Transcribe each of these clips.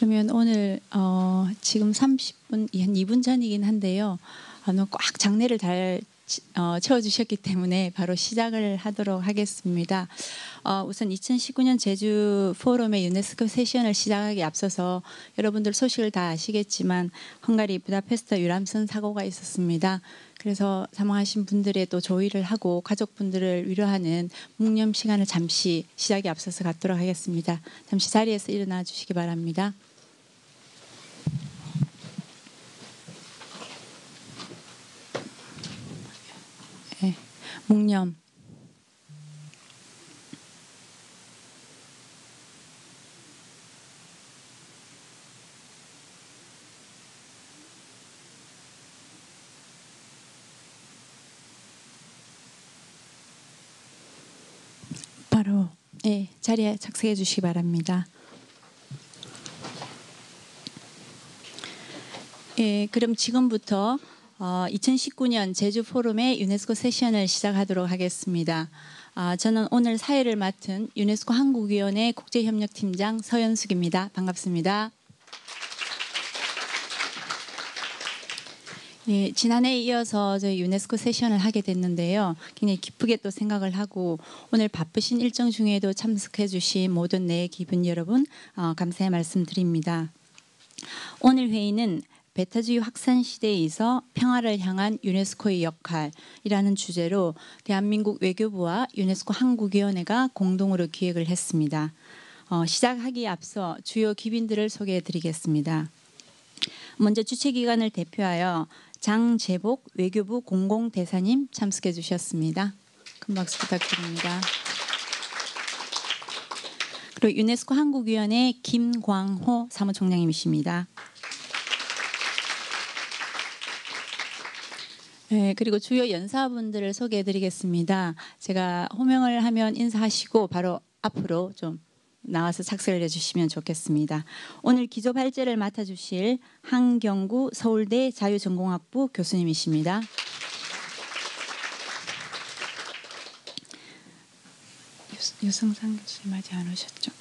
그러면 오늘 지금 30분, 한 2분 전이긴 한데요. 너무 꽉 장례를 잘 채워주셨기 때문에 바로 시작을 하도록 하겠습니다. 우선 2019년 제주 포럼의 유네스코 세션을 시작하기 앞서서 여러분들 소식을 다 아시겠지만 헝가리 부다페스트 유람선 사고가 있었습니다. 그래서 사망하신 분들의 또 조의를 하고 가족분들을 위로하는 묵념 시간을 잠시 시작에 앞서서 갖도록 하겠습니다. 잠시 자리에서 일어나 주시기 바랍니다. 네, 묵념. 바로 자리에 착석해 주시기 바랍니다. 그럼 지금부터 2019년 제주 포럼의 유네스코 세션을 시작하도록 하겠습니다. 저는 오늘 사회를 맡은 유네스코 한국위원회 국제협력팀장 서연숙입니다. 반갑습니다. 지난해에 이어서 저희 유네스코 세션을 하게 됐는데요. 굉장히 기쁘게 또 생각을 하고 오늘 바쁘신 일정 중에도 참석해 주신 모든 내 기분 여러분 감사의 말씀드립니다. 오늘 회의는 배타주의 확산 시대에서 평화를 향한 유네스코의 역할이라는 주제로 대한민국 외교부와 유네스코 한국위원회가 공동으로 기획을 했습니다. 시작하기에 앞서 주요 기빈들을 소개해 드리겠습니다. 먼저 주최기관을 대표하여 장재복 외교부 공공대사님 참석해 주셨습니다. 큰 박수 부탁드립니다. 그리고 유네스코 한국위원회 김광호 사무총장님이십니다. 그리고 주요 연사분들을 소개해 드리겠습니다. 제가 호명을 하면 인사하시고 바로 앞으로 좀 나와서 착석을 해주시면 좋겠습니다. 오늘 기조 발제를 맡아주실 한경구 서울대 자유전공학부 교수님이십니다. 유성상 교수님 아직 안 오셨죠?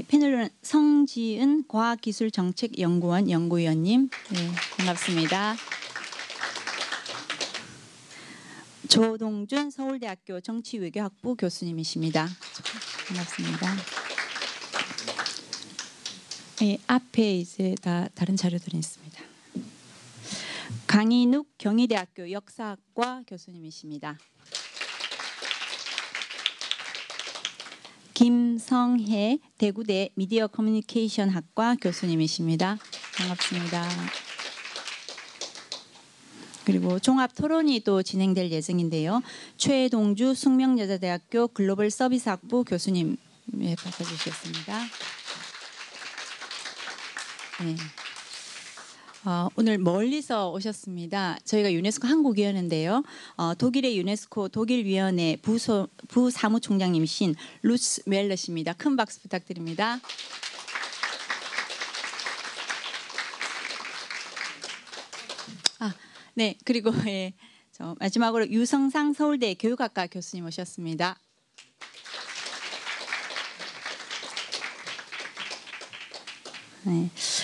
패널은 성지은 과학기술정책연구원 연구위원님 반갑습니다. 조동준 서울대학교 정치외교학부 교수님이십니다. 반갑습니다. 앞에 이제 다른 자료들이 있습니다. 강인욱 경희대학교 역사학과 교수님이십니다. 김성혜 대구대 미디어 커뮤니케이션 학과 교수님이십니다. 반갑습니다. 그리고 종합 토론이 또 진행될 예정인데요. 최동주 숙명여자대학교 글로벌 서비스학부 교수님 받아주셨습니다. 오늘 멀리서 오셨습니다. 저희가 유네스코 한국위원회인데요. 독일의 유네스코 독일위원회 부사무총장님이신 루츠 멜러십니다. 큰 박수 부탁드립니다. 네, 그리고 마지막으로 유성상 서울대 교육학과 교수님 오셨습니다.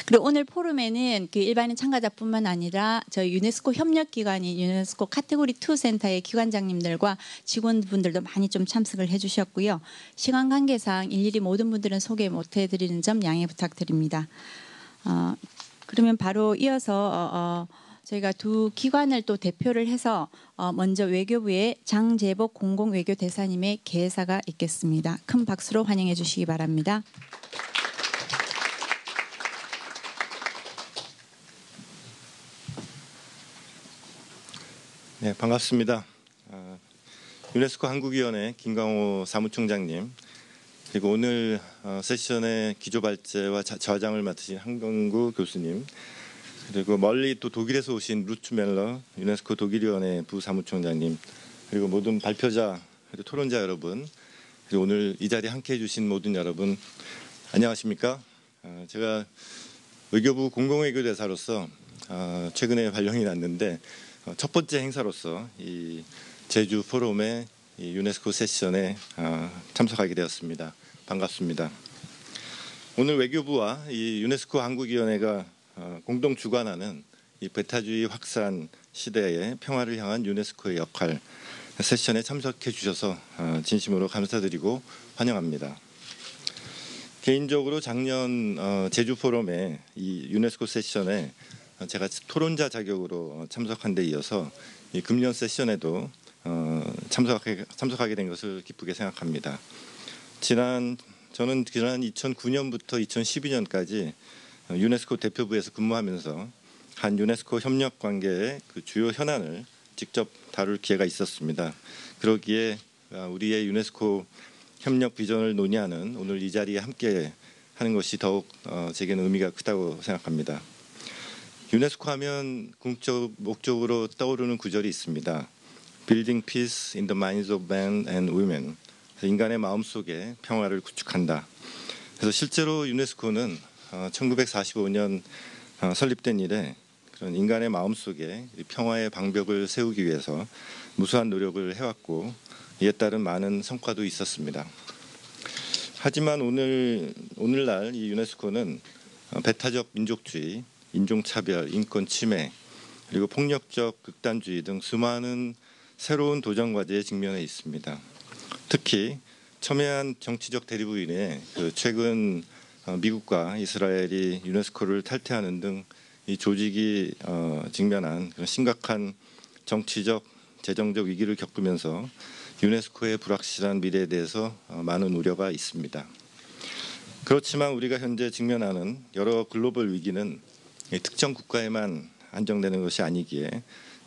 그리고 오늘 포럼에는 일반인 참가자뿐만 아니라 저희 유네스코 협력기관인 유네스코 카테고리 2 센터의 기관장님들과 직원분들도 많이 좀 참석을 해주셨고요. 시간 관계상 일일이 모든 분들은 소개 못 해드리는 점 양해 부탁드립니다. 그러면 바로 이어서 저희가 두 기관을 또 대표를 해서 먼저 외교부의 장재복 공공외교대사님의 개사가 있겠습니다. 큰 박수로 환영해 주시기 바랍니다. 네, 반갑습니다. 유네스코 한국위원회 김광호 사무총장님, 그리고 오늘 세션의 기조발제와 저장을 맡으신 한경구 교수님, 그리고 멀리 또 독일에서 오신 루츠 멜러 유네스코 독일위원회 부사무총장님, 그리고 모든 발표자, 그리고 토론자 여러분, 그리고 오늘 이 자리에 함께해 주신 모든 여러분 안녕하십니까? 제가 외교부 공공외교대사로서 최근에 발령이 났는데 첫 번째 행사로서 이 제주 포럼의 이 유네스코 세션에 참석하게 되었습니다. 반갑습니다. 오늘 외교부와 이 유네스코 한국위원회가 공동 주관하는 이 배타주의 확산 시대의 평화를 향한 유네스코의 역할 세션에 참석해 주셔서 진심으로 감사드리고 환영합니다. 개인적으로 작년 제주 포럼에 이 유네스코 세션에 제가 토론자 자격으로 참석한 데 이어서 이 금년 세션에도 참석하게 된 것을 기쁘게 생각합니다. 저는 지난 2009년부터 2012년까지 유네스코 대표부에서 근무하면서 한 유네스코 협력 관계의 그 주요 현안을 직접 다룰 기회가 있었습니다. 그러기에 우리의 유네스코 협력 비전을 논의하는 오늘 이 자리에 함께 하는 것이 더욱 제게는 의미가 크다고 생각합니다. 유네스코 하면 궁극적 목적으로 떠오르는 구절이 있습니다. Building peace in the minds of men and women. 인간의 마음속에 평화를 구축한다. 그래서 실제로 유네스코는 1945년 설립된 이래 그런 인간의 마음속에 평화의 방벽을 세우기 위해서 무수한 노력을 해왔고 이에 따른 많은 성과도 있었습니다. 하지만 오늘날 이 유네스코는 배타적 민족주의, 인종차별, 인권 침해, 그리고 폭력적 극단주의 등 수많은 새로운 도전 과제에 직면해 있습니다. 특히 첨예한 정치적 대립으로 인해 최근 미국과 이스라엘이 유네스코를 탈퇴하는 등 이 조직이 직면한 그런 심각한 정치적, 재정적 위기를 겪으면서 유네스코의 불확실한 미래에 대해서 많은 우려가 있습니다. 그렇지만 우리가 현재 직면하는 여러 글로벌 위기는 특정 국가에만 한정되는 것이 아니기에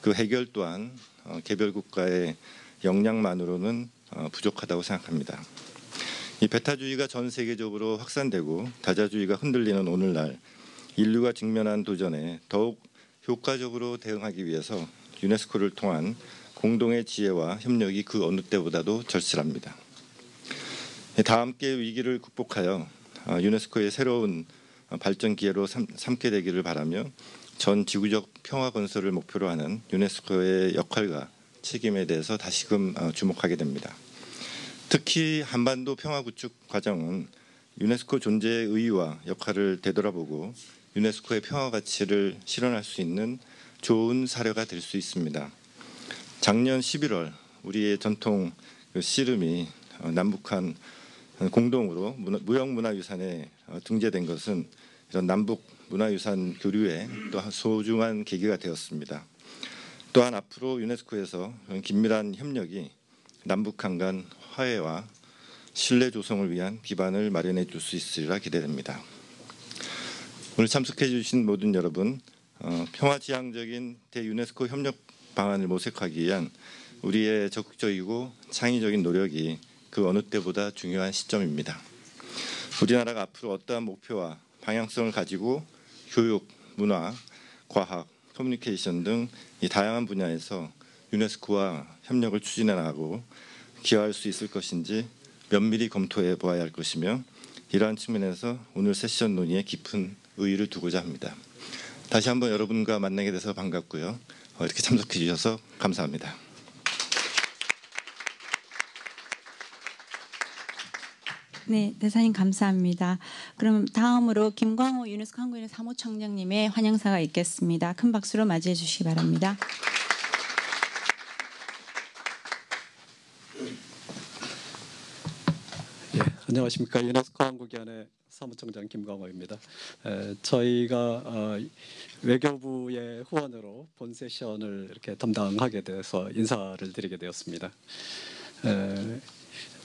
그 해결 또한 개별 국가의 역량만으로는 부족하다고 생각합니다. 이 배타주의가 전 세계적으로 확산되고 다자주의가 흔들리는 오늘날 인류가 직면한 도전에 더욱 효과적으로 대응하기 위해서 유네스코를 통한 공동의 지혜와 협력이 그 어느 때보다도 절실합니다. 다 함께 위기를 극복하여 유네스코의 새로운 발전 기회로 삼게 되기를 바라며 전 지구적 평화 건설을 목표로 하는 유네스코의 역할과 책임에 대해서 다시금 주목하게 됩니다. 특히 한반도 평화 구축 과정은 유네스코 존재의 의의와 역할을 되돌아보고 유네스코의 평화 가치를 실현할 수 있는 좋은 사례가 될 수 있습니다. 작년 11월 우리의 전통 씨름이 남북한 공동으로 무형문화유산에 등재된 것은 이런 남북 문화유산 교류의 또 소중한 계기가 되었습니다. 또한 앞으로 유네스코에서 긴밀한 협력이 남북한 간 화해와 신뢰 조성을 위한 기반을 마련해 줄 수 있으리라 기대됩니다. 오늘 참석해 주신 모든 여러분, 평화지향적인 대유네스코 협력 방안을 모색하기 위한 우리의 적극적이고 창의적인 노력이 그 어느 때보다 중요한 시점입니다. 우리나라가 앞으로 어떠한 목표와 방향성을 가지고 교육, 문화, 과학, 커뮤니케이션 등 이 다양한 분야에서 유네스코와 협력을 추진해 나가고 기여할 수 있을 것인지 면밀히 검토해 보아야 할 것이며 이러한 측면에서 오늘 세션 논의에 깊은 의의를 두고자 합니다. 다시 한번 여러분과 만나게 돼서 반갑고요. 이렇게 참석해 주셔서 감사합니다. 네, 대사님 감사합니다. 그럼 다음으로 김광호 유네스코 한국위원회 사무총장님의 환영사가 있겠습니다. 큰 박수로 맞이해 주시기 바랍니다. 예, 안녕하십니까. 유네스코 한국위원회 사무총장 김광호입니다. 저희가 외교부의 후원으로 본 세션을 이렇게 담당하게 돼서 인사를 드리게 되었습니다.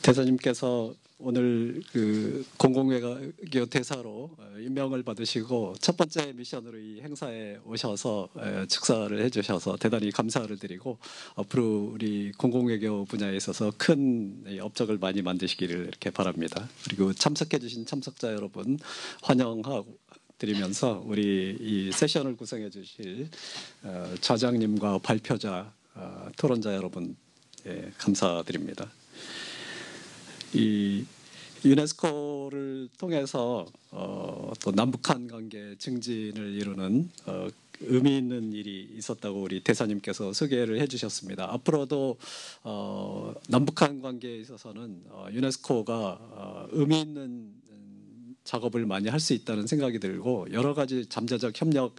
대사님께서 오늘 그 공공외교 대사로 임명을 받으시고 첫 번째 미션으로 이 행사에 오셔서 축사를 해주셔서 대단히 감사를 드리고 앞으로 우리 공공외교 분야에 있어서 큰 업적을 많이 만드시기를 이렇게 바랍니다. 그리고 참석해주신 참석자 여러분 환영하고 드리면서 우리 이 세션을 구성해 주실 좌장님과 발표자, 토론자 여러분 감사드립니다. 이 유네스코를 통해서 또 남북한 관계 증진을 이루는 의미 있는 일이 있었다고 우리 대사님께서 소개를 해주셨습니다. 앞으로도 남북한 관계에 있어서는 유네스코가 의미 있는 작업을 많이 할 수 있다는 생각이 들고 여러 가지 잠재적 협력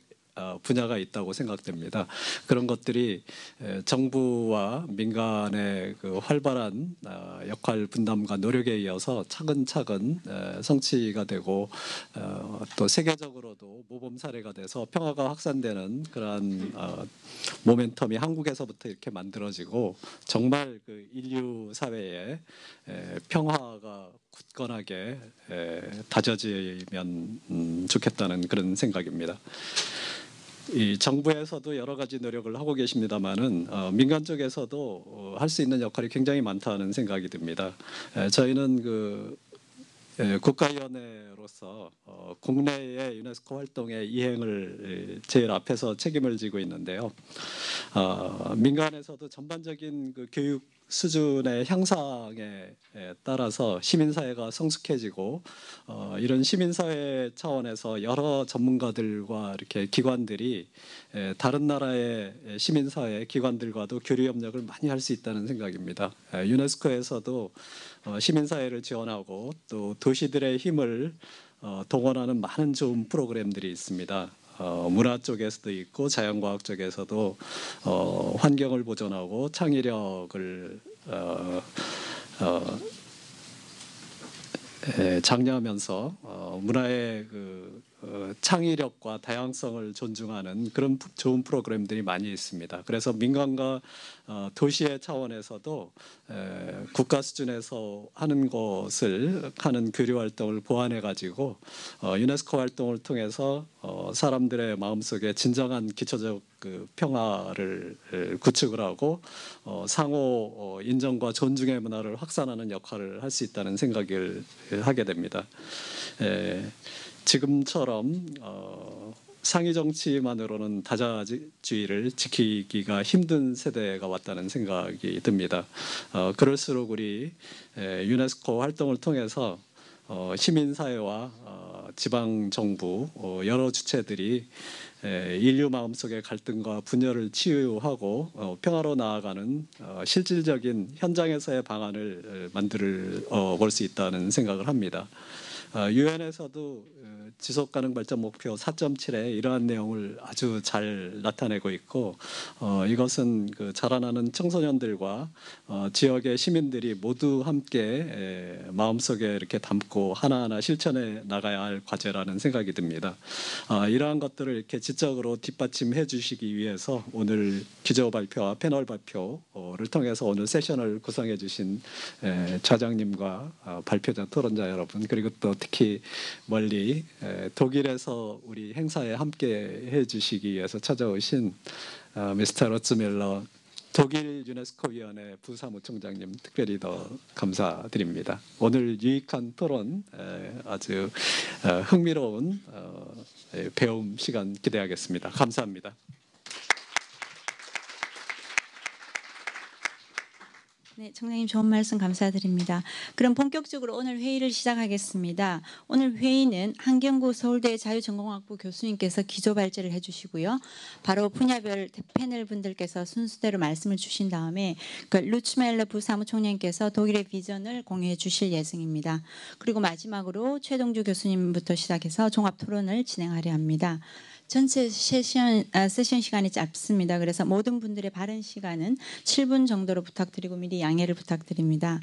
분야가 있다고 생각됩니다. 그런 것들이 정부와 민간의 그 활발한 역할 분담과 노력에 이어서 차근차근 성취가 되고 또 세계적으로도 모범 사례가 돼서 평화가 확산되는 그러한 모멘텀이 한국에서부터 이렇게 만들어지고 정말 그 인류 사회에 평화가 굳건하게 다져지면 좋겠다는 그런 생각입니다. 이 정부에서도 여러 가지 노력을 하고 계십니다만은 민간 쪽에서도 할 수 있는 역할이 굉장히 많다는 생각이 듭니다. 저희는 그 국가위원회로서 국내의 유네스코 활동의 이행을 제일 앞에서 책임을 지고 있는데요. 민간에서도 전반적인 그 교육 수준의 향상에 따라서 시민사회가 성숙해지고 이런 시민사회 차원에서 여러 전문가들과 이렇게 기관들이 다른 나라의 시민사회 기관들과도 교류 협력을 많이 할 수 있다는 생각입니다. 유네스코에서도 시민사회를 지원하고 또 도시들의 힘을 동원하는 많은 좋은 프로그램들이 있습니다. 문화 쪽에서도 있고 자연과학 쪽에서도 환경을 보존하고 창의력을 장려하면서 문화의 그 창의력과 다양성을 존중하는 그런 좋은 프로그램들이 많이 있습니다. 그래서 민간과 도시의 차원에서도 국가 수준에서 하는 것을 하는 교류 활동을 보완해 가지고 유네스코 활동을 통해서 사람들의 마음속에 진정한 기초적 그 평화를 구축을 하고 상호 인정과 존중의 문화를 확산하는 역할을 할 수 있다는 생각을 하게 됩니다. 지금처럼 상위 정치만으로는 다자주의를 지키기가 힘든 세대가 왔다는 생각이 듭니다. 그럴수록 우리 유네스코 활동을 통해서 시민사회와 지방정부 여러 주체들이 인류 마음속의 갈등과 분열을 치유하고 평화로 나아가는 실질적인 현장에서의 방안을 만들어 볼 수 있다는 생각을 합니다. 유엔에서도 지속가능 발전 목표 4.7에 이러한 내용을 아주 잘 나타내고 있고 이것은 그 자라나는 청소년들과 지역의 시민들이 모두 함께 마음속에 이렇게 담고 하나하나 실천해 나가야 할 과제라는 생각이 듭니다. 이러한 것들을 이렇게 지적으로 뒷받침해 주시기 위해서 오늘 기조 발표와 패널 발표를 통해서 오늘 세션을 구성해 주신 좌장님과 발표자 토론자 여러분 그리고 또 특히 멀리 독일에서 우리 행사에 함께 해주시기 위해서 찾아오신 미스터 로츠밀러 독일 유네스코 위원회 부사무총장님 특별히 더 감사드립니다. 오늘 유익한 토론 아주 흥미로운 배움 시간 기대하겠습니다. 감사합니다. 네, 청장님 좋은 말씀 감사드립니다. 그럼 본격적으로 오늘 회의를 시작하겠습니다. 오늘 회의는 한경구 서울대 자유전공학부 교수님께서 기조 발제를 해주시고요. 바로 분야별 패널 분들께서 순서대로 말씀을 주신 다음에 그 루츠멜러 부사무총장님께서 독일의 비전을 공유해 주실 예정입니다. 그리고 마지막으로 최동주 교수님부터 시작해서 종합 토론을 진행하려 합니다. 전체 세션 시간이 짧습니다. 그래서 모든 분들의 발언 시간은 7분 정도로 부탁드리고 미리 양해를 부탁드립니다.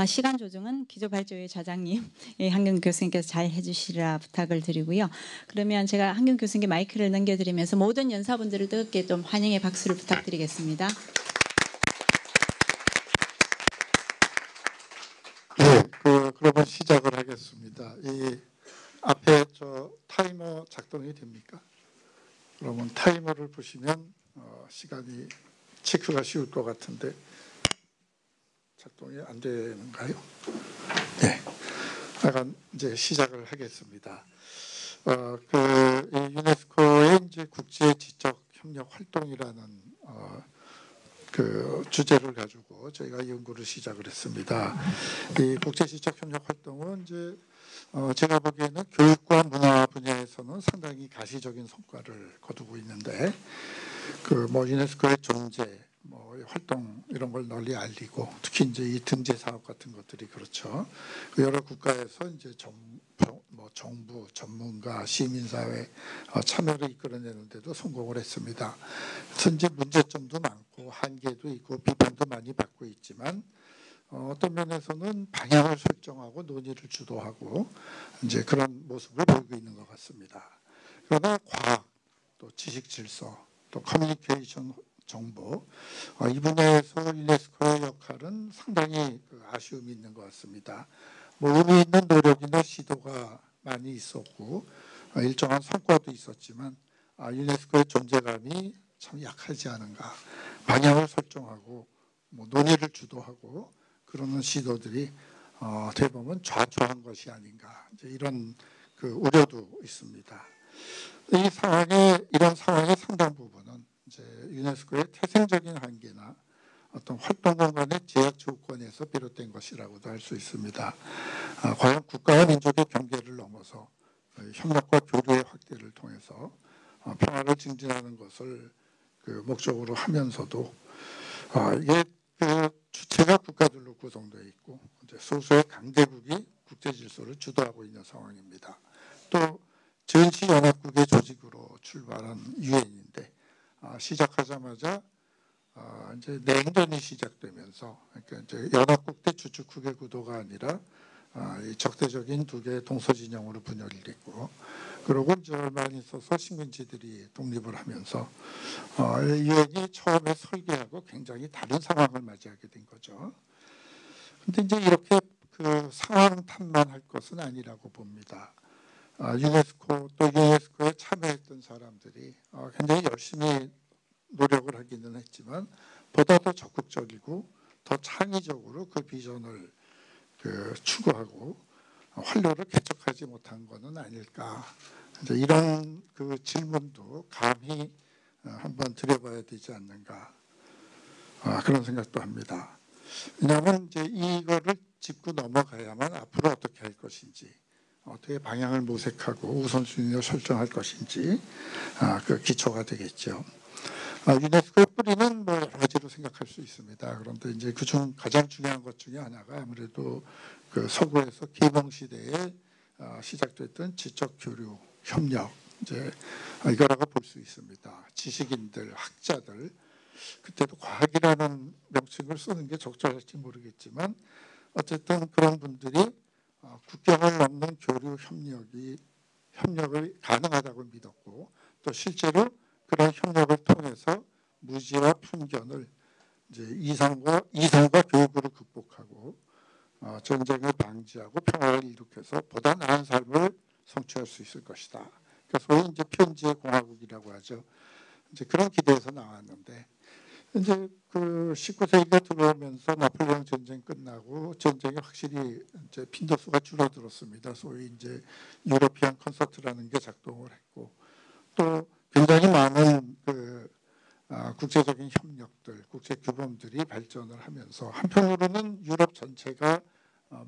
시간 조정은 기조발전의 좌장님 한경 교수님께서 잘 해주시라 부탁을 드리고요. 그러면 제가 한경 교수님께 마이크를 넘겨드리면서 모든 연사분들을 뜨겁게 좀 환영의 박수를 부탁드리겠습니다. 네, 그러면 시작을 하겠습니다. 이 앞에 저 타이머 작동이 됩니까? 그러면 타이머를 보시면 시간이 체크가 쉬울 것 같은데 작동이 안 되는가요? 네, 약간 이제 시작을 하겠습니다. 이 유네스코의 이제 국제 지적 협력 활동이라는 그 주제를 가지고 저희가 연구를 시작을 했습니다. 이 국제 지적 협력 활동은 이제 제가 보기에는 교육과 문화 분야에서는 상당히 가시적인 성과를 거두고 있는데 그 뭐 유네스코의 존재, 뭐 활동 이런 걸 널리 알리고 특히 이제 이 등재 사업 같은 것들이 그렇죠. 여러 국가에서 이제 뭐 정부, 전문가, 시민사회 참여를 이끌어내는 데도 성공을 했습니다. 그래서 이제 문제점도 많고 한계도 있고 비판도 많이 받고 있지만 어떤 면에서는 방향을 설정하고 논의를 주도하고 이제 그런 모습을 보이고 있는 것 같습니다. 그러나 과학, 또 지식 질서, 또 커뮤니케이션 정보 이 분야에서 유네스코의 역할은 상당히 아쉬움이 있는 것 같습니다. 뭐 의미 있는 노력이나 시도가 많이 있었고 일정한 성과도 있었지만 유네스코의 존재감이 참 약하지 않은가. 방향을 설정하고 뭐 논의를 주도하고 그러는 시도들이 대부분 좌초한 것이 아닌가. 이제 이런 그 우려도 있습니다. 이런 상황의 상당 부분은 이제 유네스코의 태생적인 한계나 어떤 활동 공간의 제약 조건에서 비롯된 것이라고도 할 수 있습니다. 과연 국가와 민족의 경계를 넘어서 협력과 교류의 확대를 통해서 평화를 증진하는 것을 그 목적으로 하면서도 이게 그 주체가 국가들로 구성되어 있고 이제 소수의 강대국이 국제 질서를 주도하고 있는 상황입니다. 또 전시연합국의 조직으로 출발한 유엔인데 시작하자마자 이제 냉전이 시작되면서 그러니까 이제 연합국대 주축국의 구도가 아니라 이 적대적인 두 개의 동서진영으로 분열이 됐고 그러고 이제 얼마 안 있어서 식민지들이 독립을 하면서 유엔이 처음에 설계하고 굉장히 다른 상황을 맞이하게 된 거죠. 근데 이제 이렇게 그 상황 탓만 할 것은 아니라고 봅니다. 유네스코 또 유네스코에 참여했던 사람들이 굉장히 열심히 노력을 하기는 했지만 보다 더 적극적이고 더 창의적으로 그 비전을 추구하고 활로를 개척하지 못한 것은 아닐까. 이제 이런 그 질문도 감히 한번 드려봐야 되지 않는가 그런 생각도 합니다. 왜냐하면 이제 이거를 짚고 넘어가야만 앞으로 어떻게 할 것인지 어떻게 방향을 모색하고 우선순위를 설정할 것인지 그 기초가 되겠죠. 유네스코의 뿌리는 뭐 여러 가지로 생각할 수 있습니다. 그런데 이제 그중 가장 중요한 것 중에 하나가 아무래도 그 서구에서 개봉 시대에 시작됐던 지적 교류, 협력 이제 이거라고 볼 수 있습니다. 지식인들, 학자들 그때도 과학이라는 명칭을 쓰는 게 적절할지 모르겠지만 어쨌든 그런 분들이 국경을 넘는 교류 협력을 가능하다고 믿었고 또 실제로 그런 협력을 통해서 무지와 편견을 이제 이성과 교육으로 극복하고 전쟁을 방지하고 평화를 일으켜서 보다 나은 삶을 성취할 수 있을 것이다. 그래서 소위 이제 편지의 공화국이라고 하죠. 이제 그런 기대에서 나왔는데 이제 그 19세기가 들어오면서 나폴레옹 전쟁 끝나고 전쟁이 확실히 이제 빈도수가 줄어들었습니다. 소위 이제 유러피안 콘서트라는 게 작동을 했고 또 굉장히 많은 그 국제적인 협력들, 국제 규범들이 발전을 하면서 한편으로는 유럽 전체가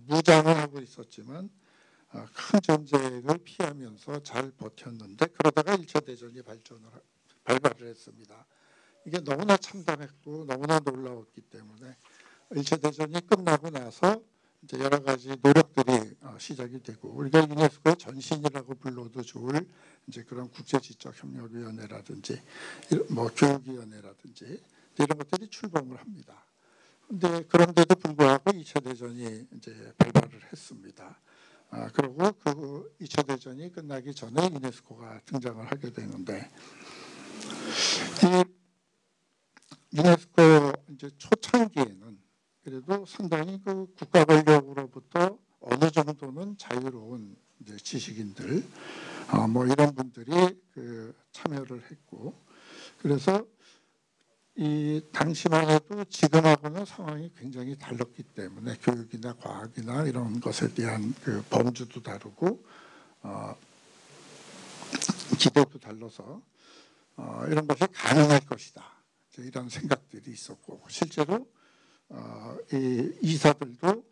무장을 하고 있었지만 큰 전쟁을 피하면서 잘 버텼는데 그러다가 1차 대전이 발발을 했습니다. 이게 너무나 참담했고 너무나 놀라웠기 때문에 1차 대전이 끝나고 나서 이제 여러 가지 노력들이 시작이 되고 우리가 유네스코의 전신이라고 불러도 좋을 이제 그런 국제지적협력위원회라든지 뭐 교육위원회라든지 이런 것들이 출범을 합니다. 근데 그런데도 불구하고 2차 대전이 이제 발발을 했습니다. 그리고 그 2차 대전이 끝나기 전에 유네스코가 등장을 하게 되는데 이 유네스코 이제 초창기에는 그래도 상당히 그 국가 권력으로부터 어느 정도는 자유로운 이제 지식인들 뭐 이런 분들이 그 참여를 했고 그래서 이 당시만 해도 지금하고는 상황이 굉장히 달랐기 때문에 교육이나 과학이나 이런 것에 대한 그 범주도 다르고 기대도 달라서 이런 것이 가능할 것이다. 이런 생각들이 있었고 실제로 이 이사들도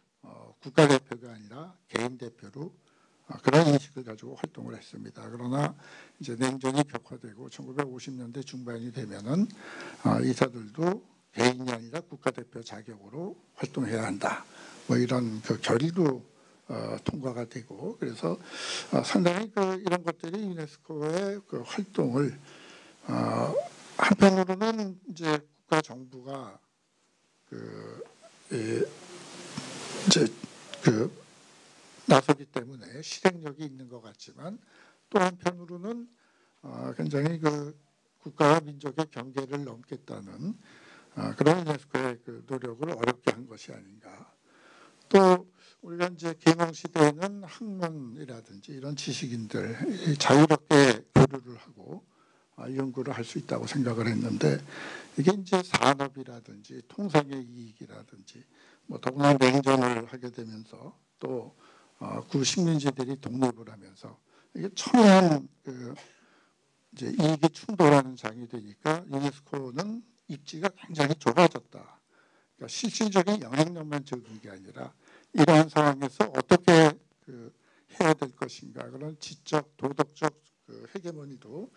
국가대표가 아니라 개인 대표로 그런 인식을 가지고 활동을 했습니다. 그러나 이제 냉전이 격화되고 1950년대 중반이 되면은 이사들도 개인이 아니라 국가대표 자격으로 활동해야 한다. 뭐 이런 그 결의도 통과가 되고 그래서 상당히 이런 것들이 유네스코의 그 활동을 한편으로는 이제 국가 정부가 이제 나서기 때문에 실행력이 있는 것 같지만 또 한편으로는 굉장히 국가와 민족의 경계를 넘겠다는 그런 유네스코의 노력을 어렵게 한 것이 아닌가. 또 우리가 이제 개몽 시대에는 학문이라든지 이런 지식인들 자유롭게 교류를 하고 연구를 할 수 있다고 생각을 했는데 이게 이제 산업이라든지 통상의 이익이라든지 더구나 냉전을 하게 되면서 또 구식민지들이 독립을 하면서 이게 첨예한 이제 이익이 충돌하는 장이 되니까 유네스코는 입지가 굉장히 좁아졌다. 그러니까 실질적인 영향력만 적은 게 아니라 이러한 상황에서 어떻게 해야 될 것인가 그런 지적, 도덕적 헤게모니도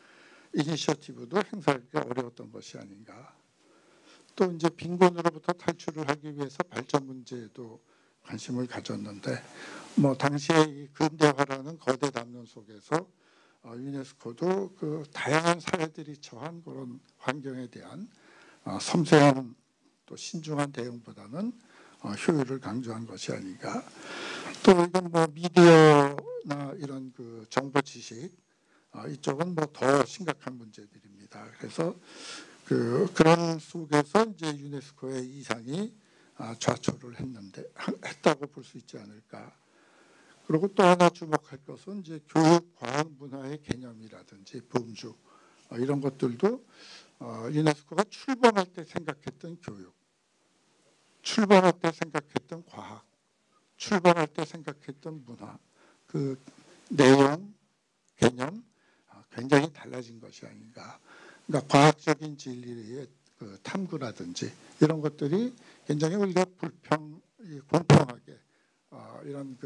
이니셔티브도 행사하기가 어려웠던 것이 아닌가. 또 이제 빈곤으로부터 탈출을 하기 위해서 발전 문제에도 관심을 가졌는데 당시에 이 근대화라는 거대 담론 속에서 유네스코도 다양한 사회들이 처한 그런 환경에 대한 섬세한 또 신중한 대응보다는 효율을 강조한 것이 아닌가. 또 이건 미디어나 이런 정보 지식 이쪽은 더 심각한 문제들입니다. 그래서 그런 속에서 이제 유네스코의 이상이 좌초를 했다고 볼 수 있지 않을까. 그리고 또 하나 주목할 것은 이제 교육, 과학, 문화의 개념이라든지 범주 이런 것들도 유네스코가 출범할 때 생각했던 교육, 출범할 때 생각했던 과학, 출범할 때 생각했던 문화, 내용, 개념 굉장히 달라진 것이 아닌가. 그러니까 과학적인 진리의 탐구라든지 이런 것들이 굉장히 우리가 공평하게 이런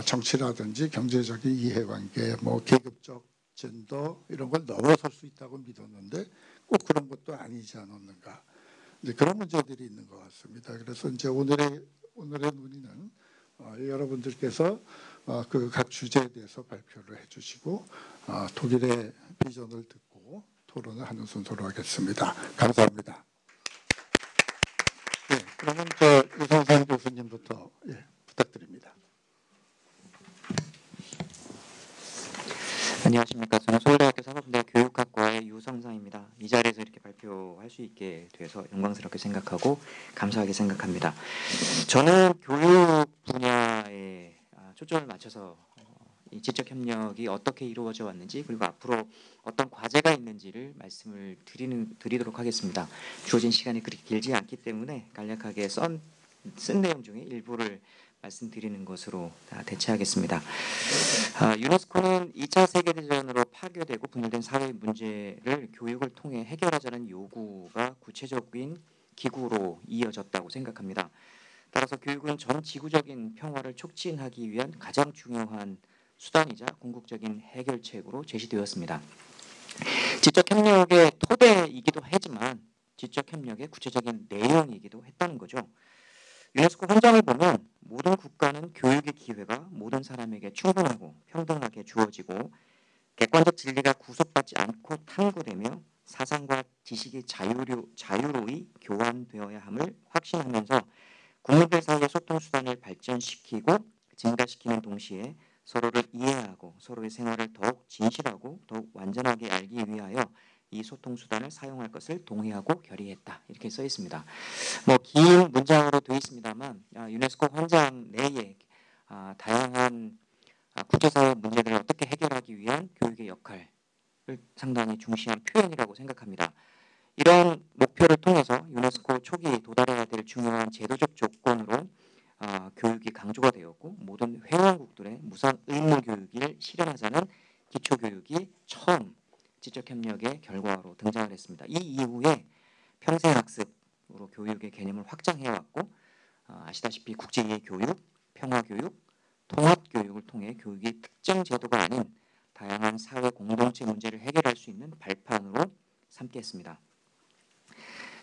정치라든지 경제적인 이해관계, 계급적 젠더 이런 걸 넘어설 수 있다고 믿었는데 꼭 그런 것도 아니지 않았는가. 이제 그런 문제들이 있는 것 같습니다. 그래서 이제 오늘의 논의는 여러분들께서 각 주제에 대해서 발표를 해주시고 독일의 비전을 듣고 토론을 하는 순서로 하겠습니다. 감사합니다. 그러면 유성산 교수님부터 부탁드립니다. 안녕하십니까. 저는 서울대학교 사법대 교육학과의 유성상입니다. 이 자리에서 이렇게 발표할 수 있게 돼서 영광스럽게 생각하고 감사하게 생각합니다. 저는 교육 분야에 초점을 맞춰서 이 지적 협력이 어떻게 이루어져 왔는지 그리고 앞으로 어떤 과제가 있는지를 말씀을 드리도록 하겠습니다. 주어진 시간이 그렇게 길지 않기 때문에 간략하게 쓴 내용 중에 일부를 말씀드리는 것으로 대체하겠습니다. 유네스코는 2차 세계대전으로 파괴되고 분열된 사회 문제를 교육을 통해 해결하자는 요구가 구체적인 기구로 이어졌다고 생각합니다. 따라서 교육은 전 지구적인 평화를 촉진하기 위한 가장 중요한 수단이자 궁극적인 해결책으로 제시되었습니다. 지적 협력의 토대이기도 하지만 지적 협력의 구체적인 내용이기도 했다는 거죠. 유네스코 헌장을 보면 모든 국가는 교육의 기회가 모든 사람에게 충분하고 평등하게 주어지고 객관적 진리가 구속받지 않고 탐구되며 사상과 지식이 자유로이 교환되어야 함을 확신하면서 국민들 사이의 소통 수단을 발전시키고 증가시키는 동시에 서로를 이해하고 서로의 생활을 더욱 진실하고 더욱 완전하게 알기 위하여 이 소통 수단을 사용할 것을 동의하고 결의했다. 이렇게 써 있습니다. 긴 문장으로 되어 있습니다만 유네스코 헌장 내에 다양한 국제사회 문제들을 어떻게 해결하기 위한 교육의 역할을 상당히 중시한 표현이라고 생각합니다. 이런 목표를 통해서 유네스코 초기 도달해야 될 중요한 제도적 조건으로 교육이 강조가 되었고 모든 회원국들의 무상 의무 교육을 실현하자는 기초교육이 처음 지적협력의 결과로 등장을 했습니다. 이 이후에 평생학습으로 교육의 개념을 확장해왔고 아시다시피 국제이해교육, 평화교육, 통합교육을 통해 교육이 특정 제도가 아닌 다양한 사회 공동체 문제를 해결할 수 있는 발판으로 삼겠습니다.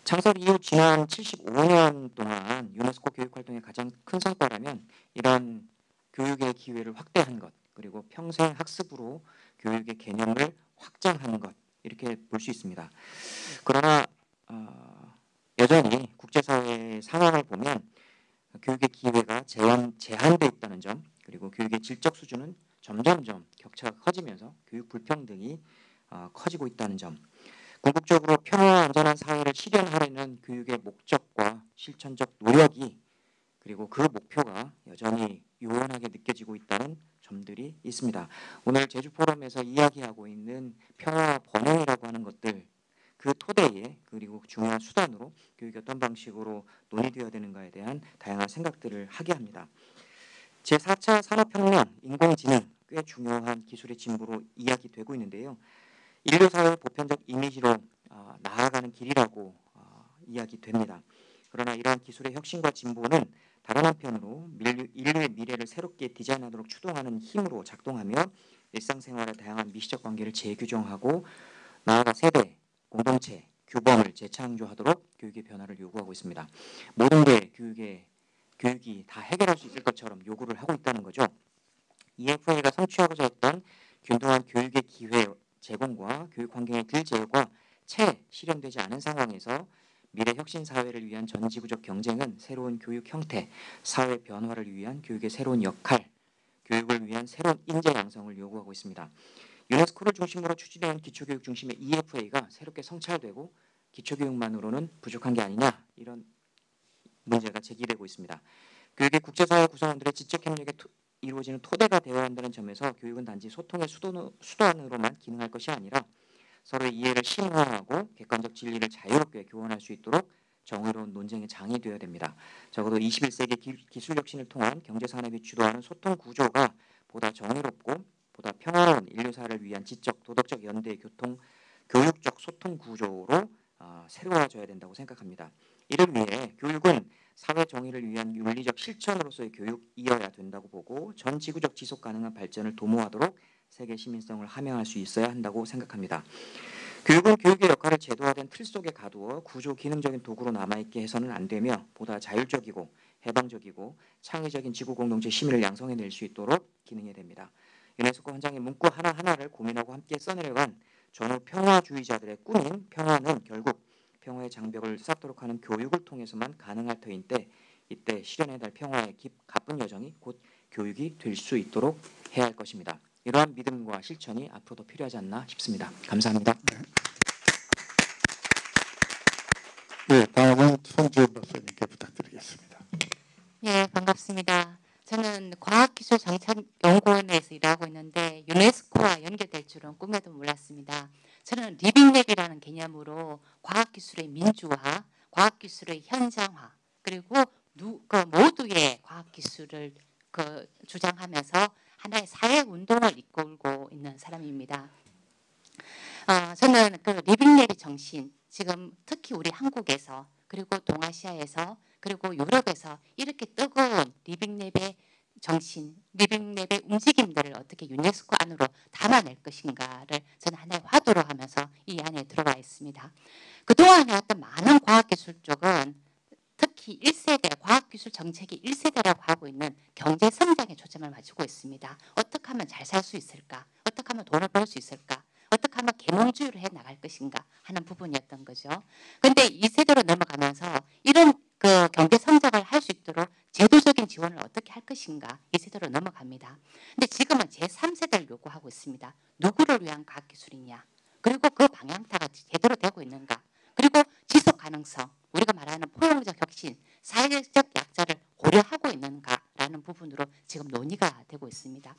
창설 이후 지난 75년 동안 유네스코 교육활동의 가장 큰 성과라면 이런 교육의 기회를 확대한 것, 그리고 평생 학습으로 교육의 개념을 확장하는 것, 이렇게 볼 수 있습니다. 그러나 여전히 국제사회의 상황을 보면 교육의 기회가 제한되어 있다는 점, 그리고 교육의 질적 수준은 점점점 격차가 커지면서 교육 불평등이 커지고 있다는 점, 궁극적으로 평화와 안전한 사회를 실현하려는 교육의 목적과 실천적 노력이, 그리고 그 목표가 여전히 요원하게 느껴지고 있다는 점들이 있습니다. 오늘 제주 포럼에서 이야기하고 있는 평화와 번영이라고 하는 것들, 그 토대에, 그리고 중요한 수단으로 교육이 어떤 방식으로 논의되어야 되는가에 대한 다양한 생각들을 하게 합니다. 제4차 산업혁명, 인공지능, 꽤 중요한 기술의 진보로 이야기되고 있는데요. 인류 사회의 보편적 이미지로 나아가는 길이라고 이야기됩니다. 그러나 이러한 기술의 혁신과 진보는 다른 한편으로 인류의 미래를 새롭게 디자인하도록 추동하는 힘으로 작동하며 일상생활의 다양한 미시적 관계를 재규정하고 나아가 세대, 공동체, 규범을 재창조하도록 교육의 변화를 요구하고 있습니다. 모든 게 교육이 다 해결할 수 있을 것처럼 요구를 하고 있다는 거죠. EFA가 성취하고자 했던 균등한 교육의 기회 제공과 교육 환경의 딜제어가 채 실현되지 않은 상황에서 미래 혁신 사회를 위한 전지구적 경쟁은 새로운 교육 형태, 사회 변화를 위한 교육의 새로운 역할, 교육을 위한 새로운 인재 양성을 요구하고 있습니다. 유네스코를 중심으로 추진한 기초교육 중심의 EFA가 새롭게 성찰되고 기초교육만으로는 부족한 게 아니냐, 이런 문제가 제기되고 있습니다. 교육의 국제사회 구성원들의 지적 협력에 이루어지는 토대가 되어야 한다는 점에서 교육은 단지 소통의 수단으로만 기능할 것이 아니라 서로의 이해를 심화하고 객관적 진리를 자유롭게 교환할 수 있도록 정의로운 논쟁의 장이 되어야 됩니다. 적어도 21세기 기술 혁신을 통한 경제산업이 주도하는 소통 구조가 보다 정의롭고 보다 평화로운 인류사를 위한 지적, 도덕적 연대, 교육적 소통 구조로 새로워져야 된다고 생각합니다. 이를 위해 교육은 사회 정의를 위한 윤리적 실천으로서의 교육이어야 된다고 보고 전 지구적 지속 가능한 발전을 도모하도록 세계 시민성을 함양할 수 있어야 한다고 생각합니다. 교육은 교육의 역할을 제도화된 틀 속에 가두어 구조 기능적인 도구로 남아있게 해서는 안 되며 보다 자율적이고 해방적이고 창의적인 지구 공동체 시민을 양성해낼 수 있도록 기능해야 됩니다. 유네스코 헌장의 문구 하나하나를 고민하고 함께 써내려간 전후 평화주의자들의 꿈인 평화는 결국 평화의 장벽을 쌓도록 하는 교육을 통해서만 가능할 터인데 이때 실현해야 할 평화의 가쁜 여정이 곧 교육이 될 수 있도록 해야 할 것입니다. 이러한 믿음과 실천이 앞으로도 필요하지 않나 싶습니다. 감사합니다. 네, 다음은 송지은 박사님께 부탁드리겠습니다. 예, 반갑습니다. 저는 과학기술정책연구원에서 일하고 있는데 유네스코와 연결될 줄은 꿈에도 몰랐습니다. 저는 리빙랩이라는 개념으로 과학기술의 민주화, 과학기술의 현장화, 그리고 모두의 과학기술을 주장하면서 하나의 사회운동을 이끌고 있는 사람입니다. 저는 그 리빙랩의 정신, 지금 특히 우리 한국에서 그리고 동아시아에서 그리고 유럽에서 이렇게 뜨거운 리빙랩의 정신, 리빙랩의 움직임들을 어떻게 유네스코 안으로 담아낼 것인가를 저는 하나의 화두로 하면서 이 안에 들어와 있습니다. 그동안 해왔던 많은 과학기술 쪽은 특히 1세대, 과학기술 정책이 1세대라고 하고 있는 경제성장에 초점을 맞추고 있습니다. 어떻게 하면 잘 살 수 있을까? 어떻게 하면 돈을 벌 수 있을까? 어떻게 하면 계몽주의를 해 나갈 것인가 하는 부분이었던 거죠. 그런데 2세대로 넘어가면서 이런 그 경제 성장을 할 수 있도록 제도적인 지원을 어떻게 할 것인가 2세대로 넘어갑니다. 근데 지금은 제3세대를 요구하고 있습니다. 누구를 위한 과학기술이냐? 그리고 그 방향타가 제대로 되고 있는가? 그리고 지속 가능성, 우리가 말하는 포용적 혁신, 사회적 약자를 고려하고 있는가라는 부분으로 지금 논의가 되고 있습니다.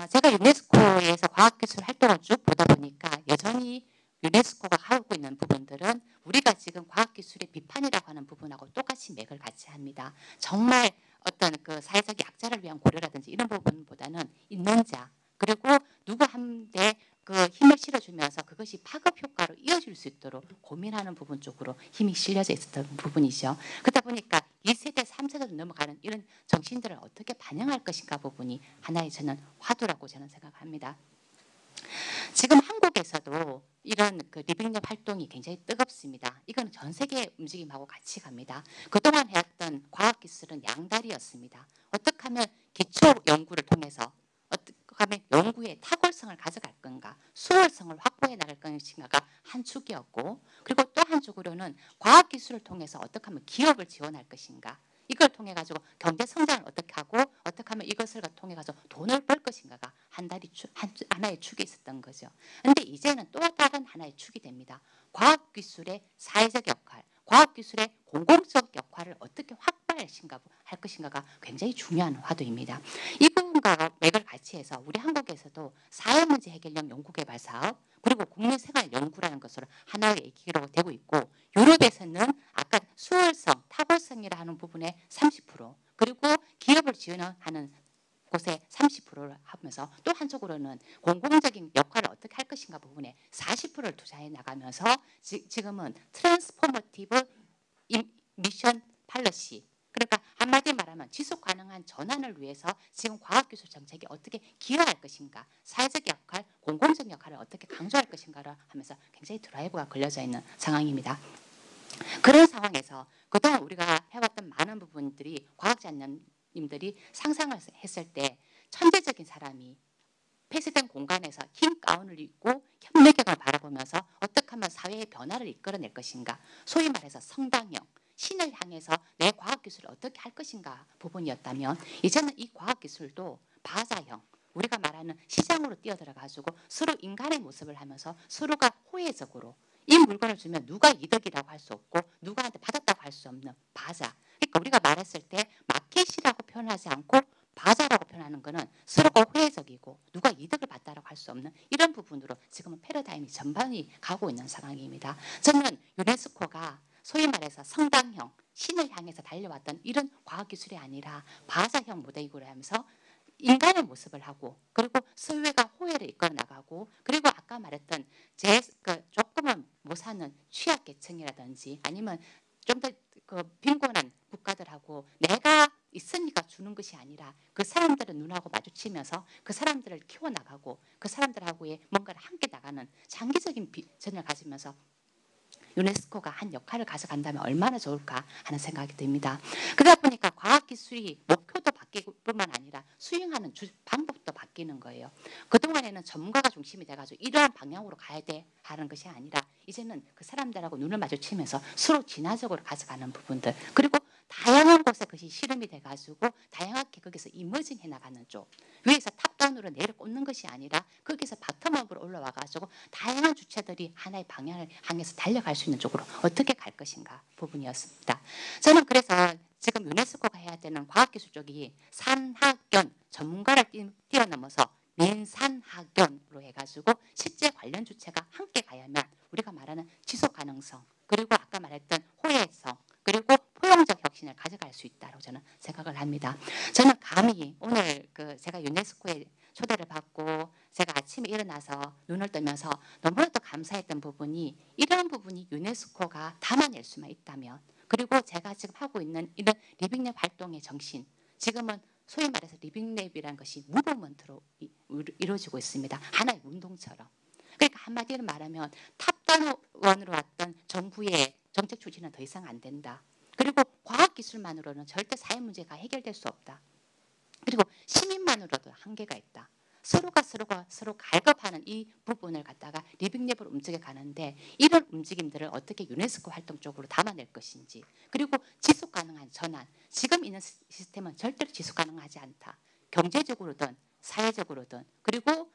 제가 유네스코에서 과학기술 활동을 쭉 보다 보니까 여전히 유네스코가 하고 있는 부분들은 우리가 지금 과학기술의 비판이라고 하는 부분하고 똑같이 맥을 같이 합니다. 정말 어떤 그 사회적 약자를 위한 고려라든지 이런 부분보다는 있는 자, 그리고 누구 한데 그 힘을 실어주면서 그것이 파급 효과로 이어질 수 있도록 고민하는 부분 쪽으로 힘이 실려져 있었던 부분이죠. 그러다 보니까 2세대, 3세대로 넘어가는 이런 정신들을 어떻게 반영할 것인가 부분이 하나의 저는 화두라고 저는 생각합니다. 지금 한국에서도 이런 그 리빙랩 활동이 굉장히 뜨겁습니다. 이건 전 세계 움직임하고 같이 갑니다. 그동안 해왔던 과학기술은 양다리였습니다. 어떻게 하면 기초 연구를 통해서 어떻게 하면 연구의 탁월성을 가져갈 건가, 수월성을 확보해 나갈 것인가가 한 축이었고, 그리고 또 한쪽으로는 과학기술을 통해서 어떻게 하면 기업을 지원할 것인가, 이걸 통해 가지고 경제 성장을 어떻게 하고 어떻게 하면 이것을 통해 가지고 돈을 벌 것인가가 하나의 축이 있었던 거죠. 그런데 이제는 또 다른 하나의 축이 됩니다. 과학기술의 사회적 역할, 과학기술의 공공적 역할을 어떻게 확보할 것인가가 굉장히 중요한 화두입니다. 이 부분과 맥을 같이 해서 우리 한국에서도 사회문제 해결형 연구개발 사업, 그리고 국민생활 연구라는 것으로 하나의 얘기로 되고 있고, 유럽에서는 아까 수월성, 탁월성이라 하는 부분에 30%, 그리고 기업을 지원하는 곳에 30%를 하면서 또 한쪽으로는 공공적인 역할을 어떻게 할 것인가 부분에 40%를 투자해 나가면서 지금은 트랜스포머티브 미션 팔러시, 그러니까 한마디 말하면 지속 가능한 전환을 위해서 지금 과학기술 정책이 어떻게 기여할 것인가, 사회적 역할, 공공적 역할을 어떻게 강조할 것인가를 하면서 굉장히 드라이브가 걸려져 있는 상황입니다. 그런 상황에서 그동안 우리가 해왔던 많은 부분들이 과학자님들이 상상을 했을 때 천재적인 사람이 폐쇄된 공간에서 흰 가운을 입고 현대경을 바라보면서 어떻게 하면 사회의 변화를 이끌어낼 것인가, 소위 말해서 성당형, 신을 향해서 내 과학기술을 어떻게 할 것인가 부분이었다면, 이제는 이 과학기술도 바자형, 우리가 말하는 시장으로 뛰어들어가지고 서로 인간의 모습을 하면서 서로가 호혜적으로 이 물건을 주면 누가 이득이라고 할 수 없고 누구한테 받았다고 할 수 없는 바자. 그러니까 우리가 말했을 때 마켓이라고 표현하지 않고 바자라고 표현하는 것은 서로가 호혜적이고 누가 이득을 받다라고 할 수 없는 이런 부분으로 지금은 패러다임이 전반이 가고 있는 상황입니다. 저는 유네스코가 소위 말해서 성당형, 신을 향해서 달려왔던 이런 과학기술이 아니라 바자형 모델이고 하면서 인간의 모습을 하고, 그리고 사회가 호혜를 이끌어 나가고, 그리고 아까 말했던 조금은 못 사는 취약계층이라든지 아니면 좀 더 빈곤한 국가들하고 내가 있으니까 주는 것이 아니라 그 사람들의 눈하고 마주치면서 그 사람들을 키워나가고 그 사람들하고의 뭔가를 함께 나가는 장기적인 비전을 가지면서 유네스코가 한 역할을 가져간다면 얼마나 좋을까 하는 생각이 듭니다. 그러다 보니까 과학기술이 목표도 바뀔 뿐만 아니라 수행하는 방법도 바뀌는 거예요. 그동안에는 전문가가 중심이 돼가지고 이러한 방향으로 가야 돼 하는 것이 아니라 이제는 그 사람들하고 눈을 마주치면서 서로 진화적으로 가져가는 부분들, 그리고 다양한 곳에 그것이 실험이 돼가지고 다양하게 거기서 이머징 해나가는 쪽, 위에서 탑다운으로 내려 꽂는 것이 아니라 거기서 바텀업으로 올라와가지고 다양한 주체들이 하나의 방향을 향해서 달려갈 수 있는 쪽으로 어떻게 갈 것인가 부분이었습니다. 저는 그래서 지금 유네스코가 해야 되는 과학기술 쪽이 산학연, 전문가를 뛰어넘어서 민산학연으로 해가지고 실제 관련 주체가 함께 가야만 우리가 말하는 지속가능성, 그리고 아까 말했던 호혜성, 그리고 포용적 혁신을 가져갈 수 있다고 저는 생각을 합니다. 저는 감히 오늘 제가 유네스코에 초대를 받고 제가 아침에 일어나서 눈을 뜨면서 너무나도 감사했던 부분이, 이러한 부분이 유네스코가 담아낼 수만 있다면, 그리고 제가 지금 하고 있는 이런 리빙랩 활동의 정신, 지금은 소위 말해서 리빙랩이라는 것이 무브먼트로 이루어지고 있습니다. 하나의 운동처럼. 그러니까 한마디로 말하면 탑다운으로 왔던 정부의 정책 추진은 더 이상 안 된다. 그리고 과학기술만으로는 절대 사회 문제가 해결될 수 없다. 그리고 시민만으로도 한계가 있다. 서로가 서로 갈급하는 이 부분을 갖다가 리빙랩으로 움직여 가는데, 이런 움직임들을 어떻게 유네스코 활동 쪽으로 담아낼 것인지, 그리고 지속 가능한 전환, 지금 있는 시스템은 절대로 지속 가능하지 않다. 경제적으로든 사회적으로든 그리고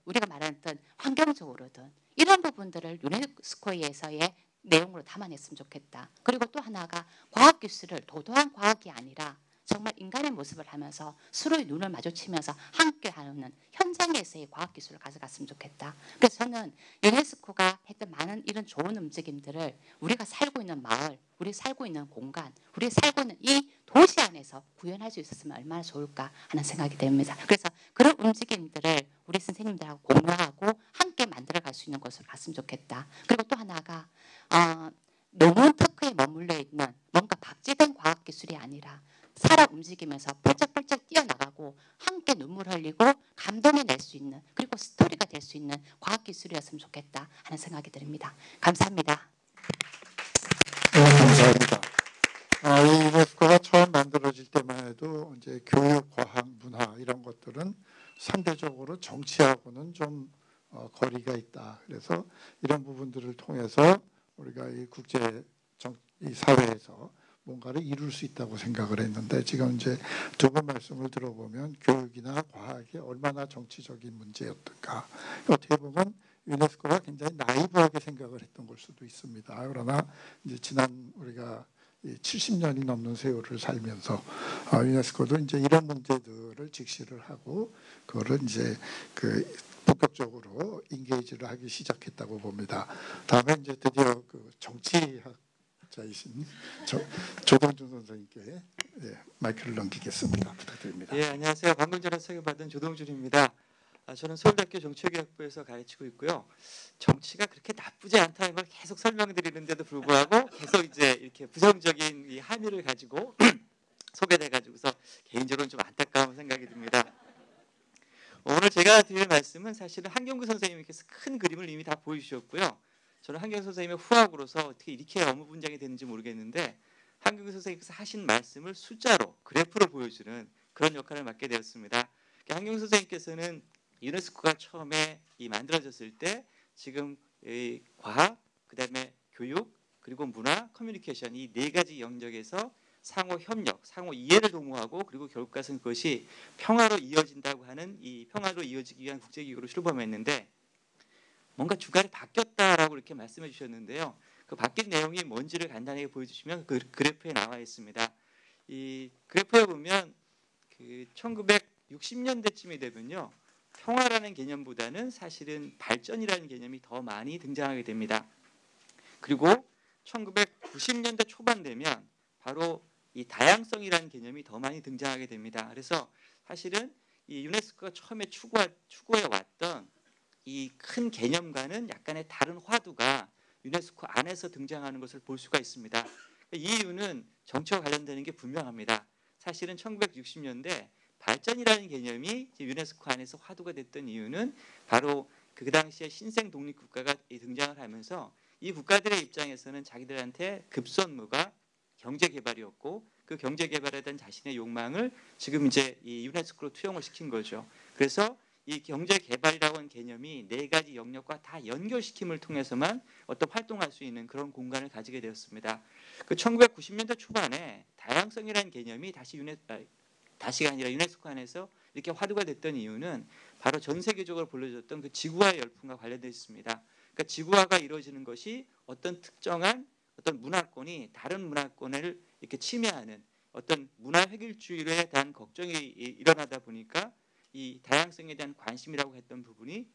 우리가 말했던 환경적으로든 이런 부분들을 유네스코에서의 내용으로 담아냈으면 좋겠다. 그리고 또 하나가 과학기술을 도도한 과학이 아니라 정말 인간의 모습을 하면서 서로의 눈을 마주치면서 함께하는 현장에서의 과학기술을 가져갔으면 좋겠다. 그래서 저는 유네스코가 했던 많은 이런 좋은 움직임들을 우리가 살고 있는 마을, 우리 살고 있는 공간, 우리 살고 있는 이 도시 안에서 구현할 수 있었으면 얼마나 좋을까 하는 생각이 됩니다. 그래서 그런 움직임들을 우리 선생님들하고 공유하고 함께 만들어갈 수 있는 곳으로 갔으면 좋겠다. 그리고 또 하나가 논문 특허에 머물러 있는 뭔가 박제된 과학기술이 아니라 살아 움직이면서 펄쩍펄쩍 뛰어나가고 함께 눈물 흘리고 감동해낼 수 있는, 그리고 스토리가 될 수 있는 과학기술이었으면 좋겠다 하는 생각이 듭니다. 감사합니다. 네, 감사합니다. 이 유네스코가 처음 만들어질 때만 해도 이제 교육, 과학, 문화 이런 것들은 상대적으로 정치하고는 좀 거리가 있다. 그래서 이런 부분들을 통해서 우리가 이 이 사회에서 뭔가를 이룰 수 있다고 생각을 했는데 지금 이제 두 분 말씀을 들어보면 교육이나 과학이 얼마나 정치적인 문제였던가 어떻게 보면 유네스코가 굉장히 나이브하게 생각을 했던 걸 수도 있습니다. 그러나 이제 지난 우리가 70년이 넘는 세월을 살면서 유네스코도 이제 이런 문제들을 직시를 하고 그거를 이제 본격적으로 인게이지를 하기 시작했다고 봅니다. 다음에 이제 드디어 정치학자이신 조동준 선생님께 마이크를 넘기겠습니다. 부탁드립니다. 예, 안녕하세요. 방금 전에 소개받은 조동준입니다. 저는 서울대학교 정치외교학부에서 가르치고 있고요. 정치가 그렇게 나쁘지 않다는 걸 계속 설명드리는데도 불구하고 계속 이제 이렇게 부정적인 이 함의를 가지고 소개돼 가지고서 개인적으로는 좀 안타까운 생각이 듭니다. 오늘 제가 드릴 말씀은 사실은 한경구 선생님께서 큰 그림을 이미 다 보여주셨고요. 저는 한경구 선생님의 후학으로서 어떻게 이렇게 업무 분장이 되는지 모르겠는데 한경구 선생님께서 하신 말씀을 숫자로 그래프로 보여주는 그런 역할을 맡게 되었습니다. 한경구 선생님께서는 유네스코가 처음에 만들어졌을 때 지금 과학, 그다음에 교육, 그리고 문화, 커뮤니케이션 이 네 가지 영역에서 상호 협력, 상호 이해를 도모하고 그리고 결국 가서는 그것이 평화로 이어진다고 하는 이 평화로 이어지기 위한 국제기구로 출범했는데 뭔가 주관이 바뀌었다라고 이렇게 말씀해 주셨는데요. 그 바뀐 내용이 뭔지를 간단하게 보여주시면 그 그래프에 나와 있습니다. 이 그래프에 보면 그 1960년대쯤이 되면요. 평화라는 개념보다는 사실은 발전이라는 개념이 더 많이 등장하게 됩니다. 그리고 1990년대 초반 되면 바로 이 다양성이라는 개념이 더 많이 등장하게 됩니다. 그래서 사실은 이 유네스코가 처음에 추구해 왔던 이 큰 개념과는 약간의 다른 화두가 유네스코 안에서 등장하는 것을 볼 수가 있습니다. 이 이유는 정치와 관련되는 게 분명합니다. 사실은 1960년대 발전이라는 개념이 유네스코 안에서 화두가 됐던 이유는 바로 그 당시에 신생 독립국가가 등장을 하면서 이 국가들의 입장에서는 자기들한테 급선무가 경제 개발이었고 그 경제 개발에 대한 자신의 욕망을 지금 이제 이 유네스코로 투영을 시킨 거죠. 그래서 이 경제 개발이라고 하는 개념이 네 가지 영역과 다 연결시킴을 통해서만 어떤 활동할 수 있는 그런 공간을 가지게 되었습니다. 그 1990년대 초반에 다양성이라는 개념이 다시가 아니라 유네스코 안에서 이렇게 화두가 됐던 이유는 바로 전 세계적으로 불려졌던 그 지구화의 열풍과 관련되어 있습니다. 그러니까 지구화가 이루어지는 것이 어떤 특정한 어떤 문화권이 다른 문화권을 이렇게 침해하는 어떤 문화 획일주의에 대한 걱정이 일어나다 보니까 이 다양성에 대한 관심이라고 했던 부분이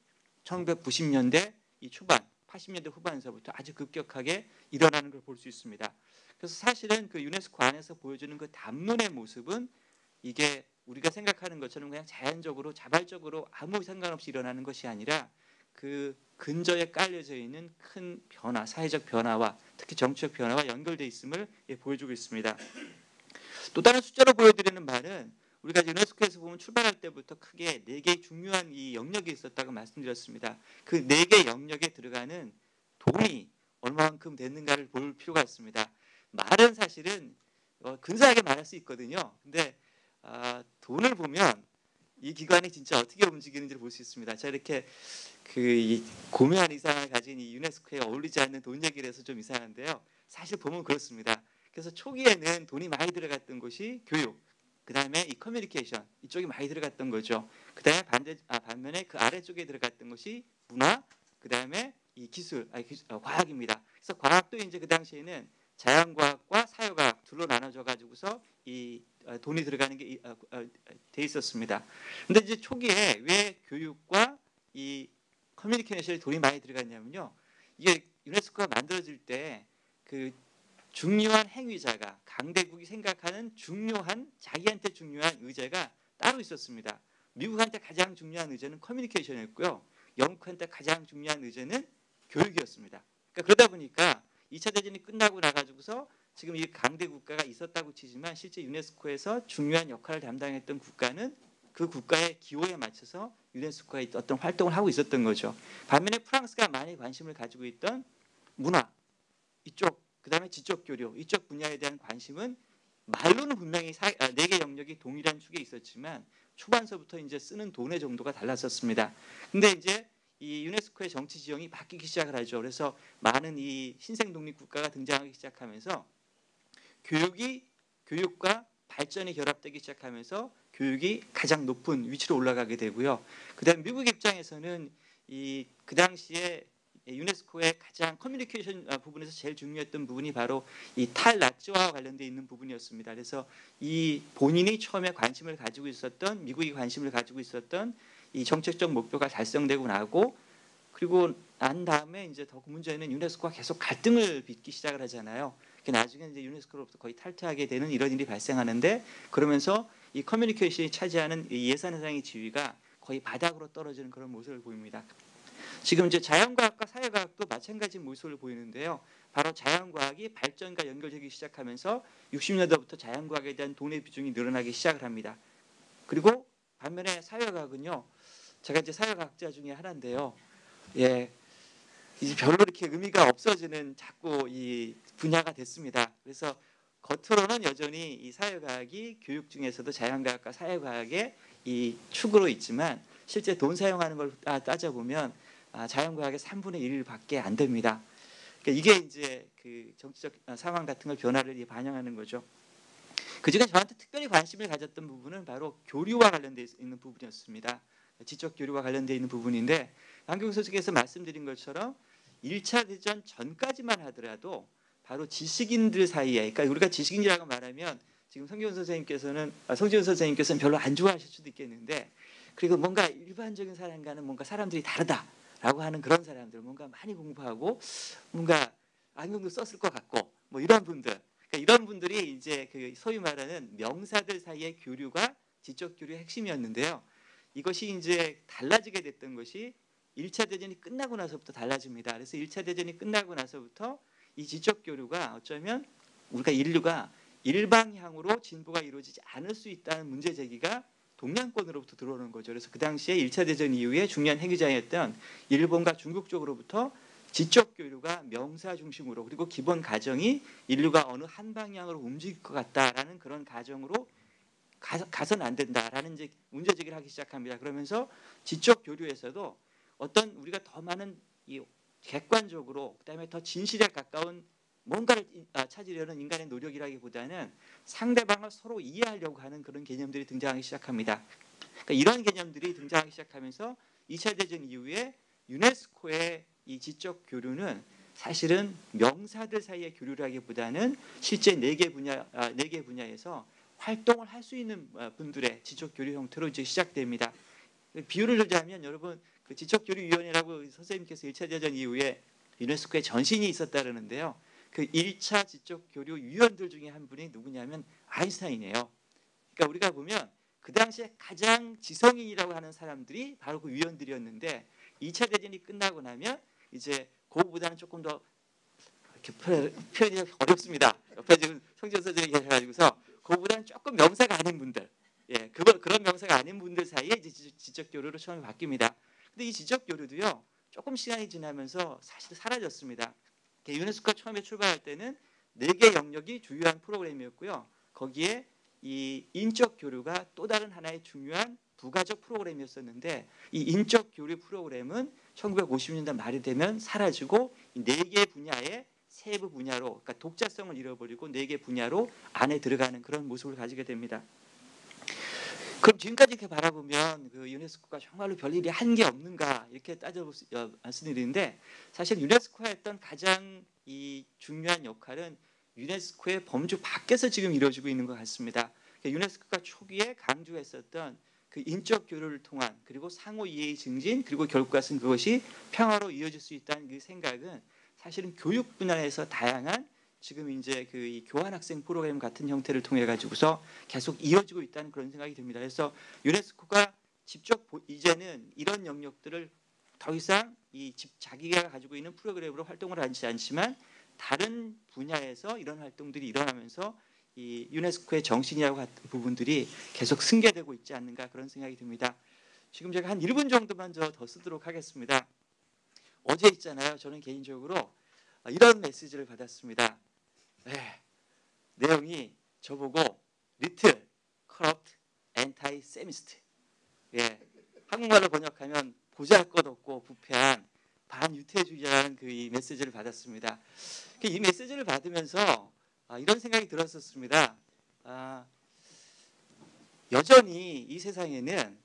1990년대 이 초반, 80년대 후반서부터 아주 급격하게 일어나는 걸 볼 수 있습니다. 그래서 사실은 그 유네스코 안에서 보여주는 그 담론의 모습은 이게 우리가 생각하는 것처럼 그냥 자연적으로 자발적으로 아무 상관없이 일어나는 것이 아니라 그 근저에 깔려져 있는 큰 변화, 사회적 변화와 특히 정치적 변화와 연결되어 있음을 보여주고 있습니다. 또 다른 숫자로 보여드리는 바는 우리가 유네스코에서 보면 출발할 때부터 크게 4개의 중요한 이 영역이 있었다고 말씀드렸습니다. 그 4개 영역에 들어가는 돈이 얼마만큼 됐는가를 볼 필요가 있습니다. 말은 사실은 근사하게 말할 수 있거든요. 근데 돈을 보면 이 기관이 진짜 어떻게 움직이는지를 볼 수 있습니다. 제가 이렇게 이 고매한 이상을 가진 이 유네스코에 어울리지 않는 돈 얘기를 해서 좀 이상한데요. 사실 보면 그렇습니다. 그래서 초기에는 돈이 많이 들어갔던 것이 교육, 그 다음에 이 커뮤니케이션 이쪽이 많이 들어갔던 거죠. 그 다음에 반면에 그 아래쪽에 들어갔던 것이 문화, 그 다음에 이 기술, 과학입니다. 그래서 과학도 이제 그 당시에는 자연과학과 사회과학 둘로 나눠져 가지고서 이 돈이 들어가는 게 돼 있었습니다. 근데 이제 초기에 왜 교육과 이 커뮤니케이션에 돈이 많이 들어갔냐면요. 이게 유네스코가 만들어질 때 그 중요한 행위자가 강대국이 생각하는 자기한테 중요한 의제가 따로 있었습니다. 미국한테 가장 중요한 의제는 커뮤니케이션이었고요. 영국한테 가장 중요한 의제는 교육이었습니다. 그러니까 그러다 보니까 2차 대전이 끝나고 나가지고서 지금 이 강대 국가가 있었다고 치지만 실제 유네스코에서 중요한 역할을 담당했던 국가는 그 국가의 기호에 맞춰서 유네스코가 어떤 활동을 하고 있었던 거죠. 반면에 프랑스가 많이 관심을 가지고 있던 문화 이쪽, 그다음에 지적 교류 이쪽 분야에 대한 관심은 말로는 분명히 4개 영역이 동일한 축에 있었지만 초반서부터 이제 쓰는 돈의 정도가 달랐었습니다. 근데 이제 이 유네스코의 정치 지형이 바뀌기 시작을 하죠. 그래서 많은 이 신생 독립 국가가 등장하기 시작하면서 교육과 발전이 결합되기 시작하면서 교육이 가장 높은 위치로 올라가게 되고요. 그다음 미국 입장에서는 그 당시에 유네스코의 가장 커뮤니케이션 부분에서 제일 중요했던 부분이 바로 이 탈나치화와 관련되어 있는 부분이었습니다. 그래서 이 본인이 처음에 관심을 가지고 있었던 미국이 관심을 가지고 있었던 이 정책적 목표가 달성되고 나고 그리고 난 다음에 이제 더 문제는 유네스코가 계속 갈등을 빚기 시작을 하잖아요. 나중에 이제 유네스코로부터 거의 탈퇴하게 되는 이런 일이 발생하는데 그러면서 이 커뮤니케이션이 차지하는 이 예산상의 지위가 거의 바닥으로 떨어지는 그런 모습을 보입니다. 지금 이제 자연과학과 사회과학도 마찬가지 모습을 보이는데요. 바로 자연과학이 발전과 연결되기 시작하면서 60년대부터 자연과학에 대한 돈의 비중이 늘어나기 시작을 합니다. 그리고 반면에 사회과학은요. 제가 이제 사회과학자 중에 하나인데요. 이제 별로 이렇게 의미가 없어지는 자꾸 이 분야가 됐습니다. 그래서 겉으로는 여전히 이 사회과학이 교육 중에서도 자연과학과 사회과학의 이 축으로 있지만 실제 돈 사용하는 걸 따져보면 자연과학의 3분의 1밖에 안 됩니다. 그러니까 이게 이제 그 정치적 상황 같은 걸 변화를 반영하는 거죠. 그중에 저한테 특별히 관심을 가졌던 부분은 바로 교류와 관련되어 있는 부분이었습니다. 지적 교류와 관련되어 있는 부분인데 방금 소식에서 말씀드린 것처럼 1차 대전 전까지만 하더라도 바로 지식인들 사이에, 그러니까 우리가 지식인이라고 말하면 지금 성지훈 선생님께서는 별로 안 좋아하실 수도 있겠는데 그리고 뭔가 일반적인 사람과는 뭔가 사람들이 다르다라고 하는 그런 사람들, 뭔가 많이 공부하고 뭔가 안경도 썼을 것 같고 뭐 이런 분들, 그러니까 이런 분들이 이제 그 소위 말하는 명사들 사이의 교류가 지적 교류의 핵심이었는데요. 이것이 이제 달라지게 됐던 것이 1차 대전이 끝나고 나서부터 달라집니다. 그래서 1차 대전이 끝나고 나서부터 이 지적 교류가 어쩌면 우리가 인류가 일방향으로 진보가 이루어지지 않을 수 있다는 문제 제기가 동양권으로부터 들어오는 거죠. 그래서 그 당시에 1차 대전 이후에 중요한 핵유자였던 일본과 중국 쪽으로부터 지적 교류가 명사 중심으로 그리고 기본 가정이 인류가 어느 한 방향으로 움직일 것 같다라는 그런 가정으로 가서는 안 된다라는 이제 문제 제기를 하기 시작합니다. 그러면서 지적 교류에서도 어떤 우리가 더 많은 이 객관적으로 그다음에 더 진실에 가까운 뭔가를 찾으려는 인간의 노력이라기보다는 상대방을 서로 이해하려고 하는 그런 개념들이 등장하기 시작합니다. 그러니까 이런 개념들이 등장하기 시작하면서 2차 대전 이후에 유네스코의 이 지적 교류는 사실은 명사들 사이의 교류라기보다는 실제 4개 분야에서 활동을 할 수 있는 분들의 지적 교류 형태로 이제 시작됩니다. 비유를 들자면 여러분 그 지적교류위원회라고 선생님께서 1차 대전 이후에 유네스코에 전신이 있었다 그러는데요. 그 1차 지적교류위원들 중에 한 분이 누구냐면 아인슈타인이에요. 그러니까 우리가 보면 그 당시에 가장 지성인이라고 하는 사람들이 바로 그 위원들이었는데 2차 대전이 끝나고 나면 이제 그거보다는 조금 더 이렇게 표현이 어렵습니다. 옆에 지금 성지훈 선생님이 계셔가지고서 그거보다는 조금 명사가 아닌 분들, 그런 명사가 아닌 분들 사이에 이제 지적 교류로 처음에 바뀝니다. 근데 이 지적 교류도요 조금 시간이 지나면서 사실 사라졌습니다. 유네스코가 처음에 출발할 때는 4개 영역이 주요한 프로그램이었고요. 거기에 이 인적 교류가 또 다른 하나의 중요한 부가적 프로그램이었었는데 이 인적 교류 프로그램은 1950년대 말이 되면 사라지고 이 4개 분야의 세부 분야로, 그러니까 독자성을 잃어버리고 4개 분야로 안에 들어가는 그런 모습을 가지게 됩니다. 그럼 지금까지 이렇게 바라보면 그 유네스코가 정말로 별일이 한 게 없는가 이렇게 말씀드리는데 사실 유네스코가 했던 가장 이 중요한 역할은 유네스코의 범주 밖에서 지금 이루어지고 있는 것 같습니다. 유네스코가 초기에 강조했었던 그 인적 교류를 통한 그리고 상호 이해의 증진 그리고 결국은 그것이 평화로 이어질 수 있다는 그 생각은 사실은 교육 분야에서 다양한 지금 이제 그 이 교환학생 프로그램 같은 형태를 통해 가지고서 계속 이어지고 있다는 그런 생각이 듭니다. 그래서 유네스코가 직접 이제는 이런 영역들을 더 이상 자기가 가지고 있는 프로그램으로 활동을 하지 않지만 다른 분야에서 이런 활동들이 일어나면서 이 유네스코의 정신이라고 하는 부분들이 계속 승계되고 있지 않는가 그런 생각이 듭니다. 지금 제가 한 1분 정도만 더 쓰도록 하겠습니다. 어제 있잖아요. 저는 개인적으로 이런 메시지를 받았습니다. 내용이 저보고 리틀 corrupt anti-semist. 한국말로 번역하면 보잘것없고 부패한 반유태주의자라는 이 메시지를 받았습니다. 이 메시지를 받으면서 이런 생각이 들었었습니다. 여전히 이 세상에는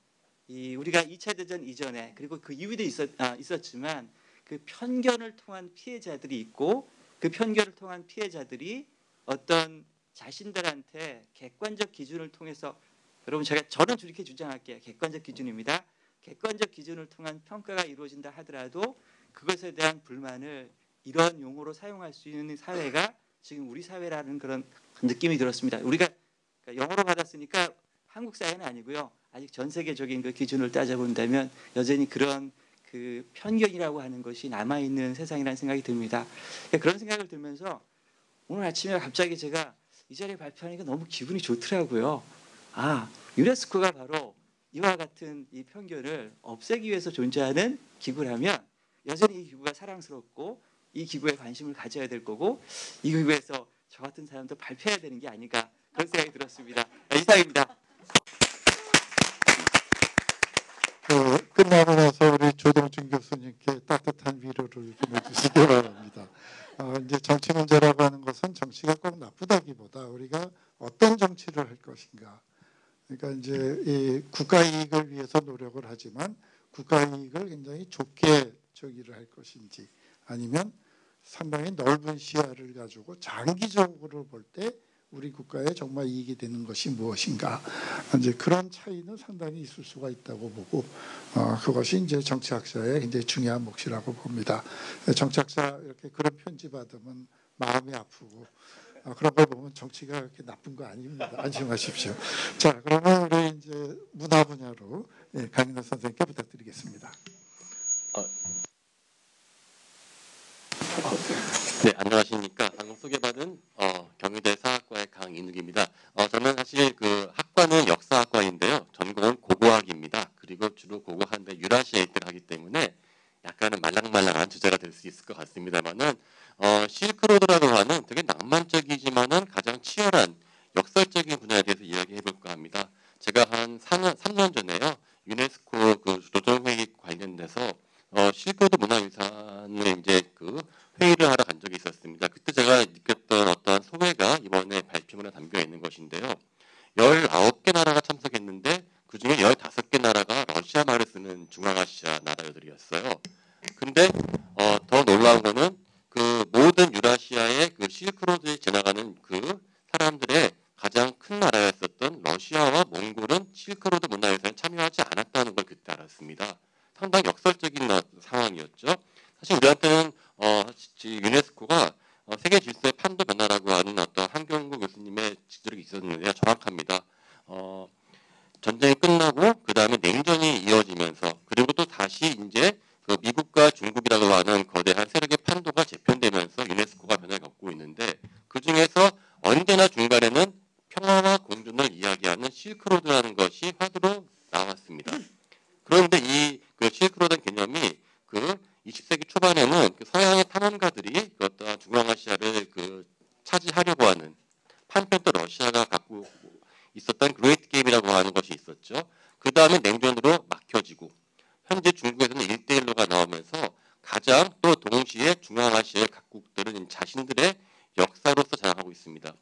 우리가 2차 대전 이전에 그리고 그 이후에도 있었지만 그 편견을 통한 피해자들이 있고 그 편견을 통한 피해자들이 어떤 자신들한테 객관적 기준을 통해서 여러분 저는 이렇게 주장할게요. 객관적 기준입니다. 객관적 기준을 통한 평가가 이루어진다 하더라도 그것에 대한 불만을 이런 용어로 사용할 수 있는 사회가 지금 우리 사회라는 그런 느낌이 들었습니다. 우리가 영어로 받았으니까 한국 사회는 아니고요. 아직 전 세계적인 그 기준을 따져본다면 여전히 그런 그 편견이라고 하는 것이 남아있는 세상이라는 생각이 듭니다. 그런 생각을 들면서 오늘 아침에 갑자기 제가 이 자리에 발표하니까 너무 기분이 좋더라고요. 유네스코가 바로 이와 같은 이 편견을 없애기 위해서 존재하는 기구라면 여전히 이 기구가 사랑스럽고 이 기구에 관심을 가져야 될 거고 이 기구에서 저 같은 사람도 발표해야 되는 게 아닌가 그런 생각이 들었습니다. 이상입니다. 끝나고 나서 우리 조동준 교수님께 따뜻한 위로를 보내주시기 바랍니다. 이제 정치 문제라고 하는 것은 정치가 꼭 나쁘다기보다 우리가 어떤 정치를 할 것인가. 그러니까 이제 이 국가 이익을 위해서 노력을 하지만 국가 이익을 굉장히 좁게 저기를 할 것인지 아니면 상당히 넓은 시야를 가지고 장기적으로 볼 때 우리 국가에 정말 이익이 되는 것이 무엇인가. 이제 그런 차이는 상당히 있을 수가 있다고 보고 그것이 이제 정치학자의 굉장히 중요한 몫이라고 봅니다. 정치학자 이렇게 그런 편지 받으면 마음이 아프고 그런 걸 보면 정치가 그렇게 나쁜 거 아닙니다. 안심하십시오. 자, 그러면 우리 이제 문화 분야로 강인호 선생님께 부탁드리겠습니다. 네, 안녕하십니까. 방금 소개받은 경희대 사학과의 강인욱입니다. 저는 사실 그 학과는 역사학과인데요. 전공은 고고학입니다. 그리고 주로 고고학인데 유라시아 입대를 하기 때문에 약간은 말랑말랑한 주제가 될 수 있을 것 같습니다만은 실크로드라고 하는 되게 낭만적이지만은 가장 치열한 역설적인 분야에 대해서 이야기해 볼까 합니다. 제가 한 3년 전에요. 유네스코 그 조정회의 관련돼서 실크로드 문화유산을 이제 그 회의를 하러 간 적이 있었습니다. 그때 제가 느꼈던 어떠한 소회가 이번에 발표문에 담겨 있는 것인데요. 19개 나라가 참석했는데 그중에 15개 나라가 러시아 말을 쓰는 중앙아시아 나라들이었어요. 근데 더 놀라운 거는 그 모든 유라시아의 그 실크로드에 지나가는 그 사람들의 가장 큰 나라였었던 러시아와 몽골은 실크로드 문화유산에 참여하지 않았다는 걸 그때 알았습니다. 상당히 역설적인 상황이었죠. 사실 우리한테는 유네스코가 세계 질서의 판도 변화라고 하는 어떤 한경구 교수님의 지적이 있었는데요. 정확합니다. 전쟁이 끝나고 그 다음에 냉전이 이어지면서 그리고 또 다시 이제 그 미국과 중국이라고 하는 거대한 세력의 판도가 재편되면서 유네스코가 변화를 겪고 있는데 그 중에서 언제나 중간에는 평화와 공존을 이야기하는 실크로드라는 것이 화두로 나왔습니다. 그런데 그 실크로드 개념이 그 20세기 초반에는 그 서양의 탐험가들이 그 어떤 중앙아시아를 그 차지하려고 하는 한편 또 러시아가 갖고 있었던 그레이트 게임이라고 하는 것이 있었죠. 그 다음에 냉전으로 막혀지고 현재 중국에서는 1대1로가 나오면서 가장 또 동시에 중앙아시아의 각국들은 자신들의 역사로서 자랑하고 있습니다.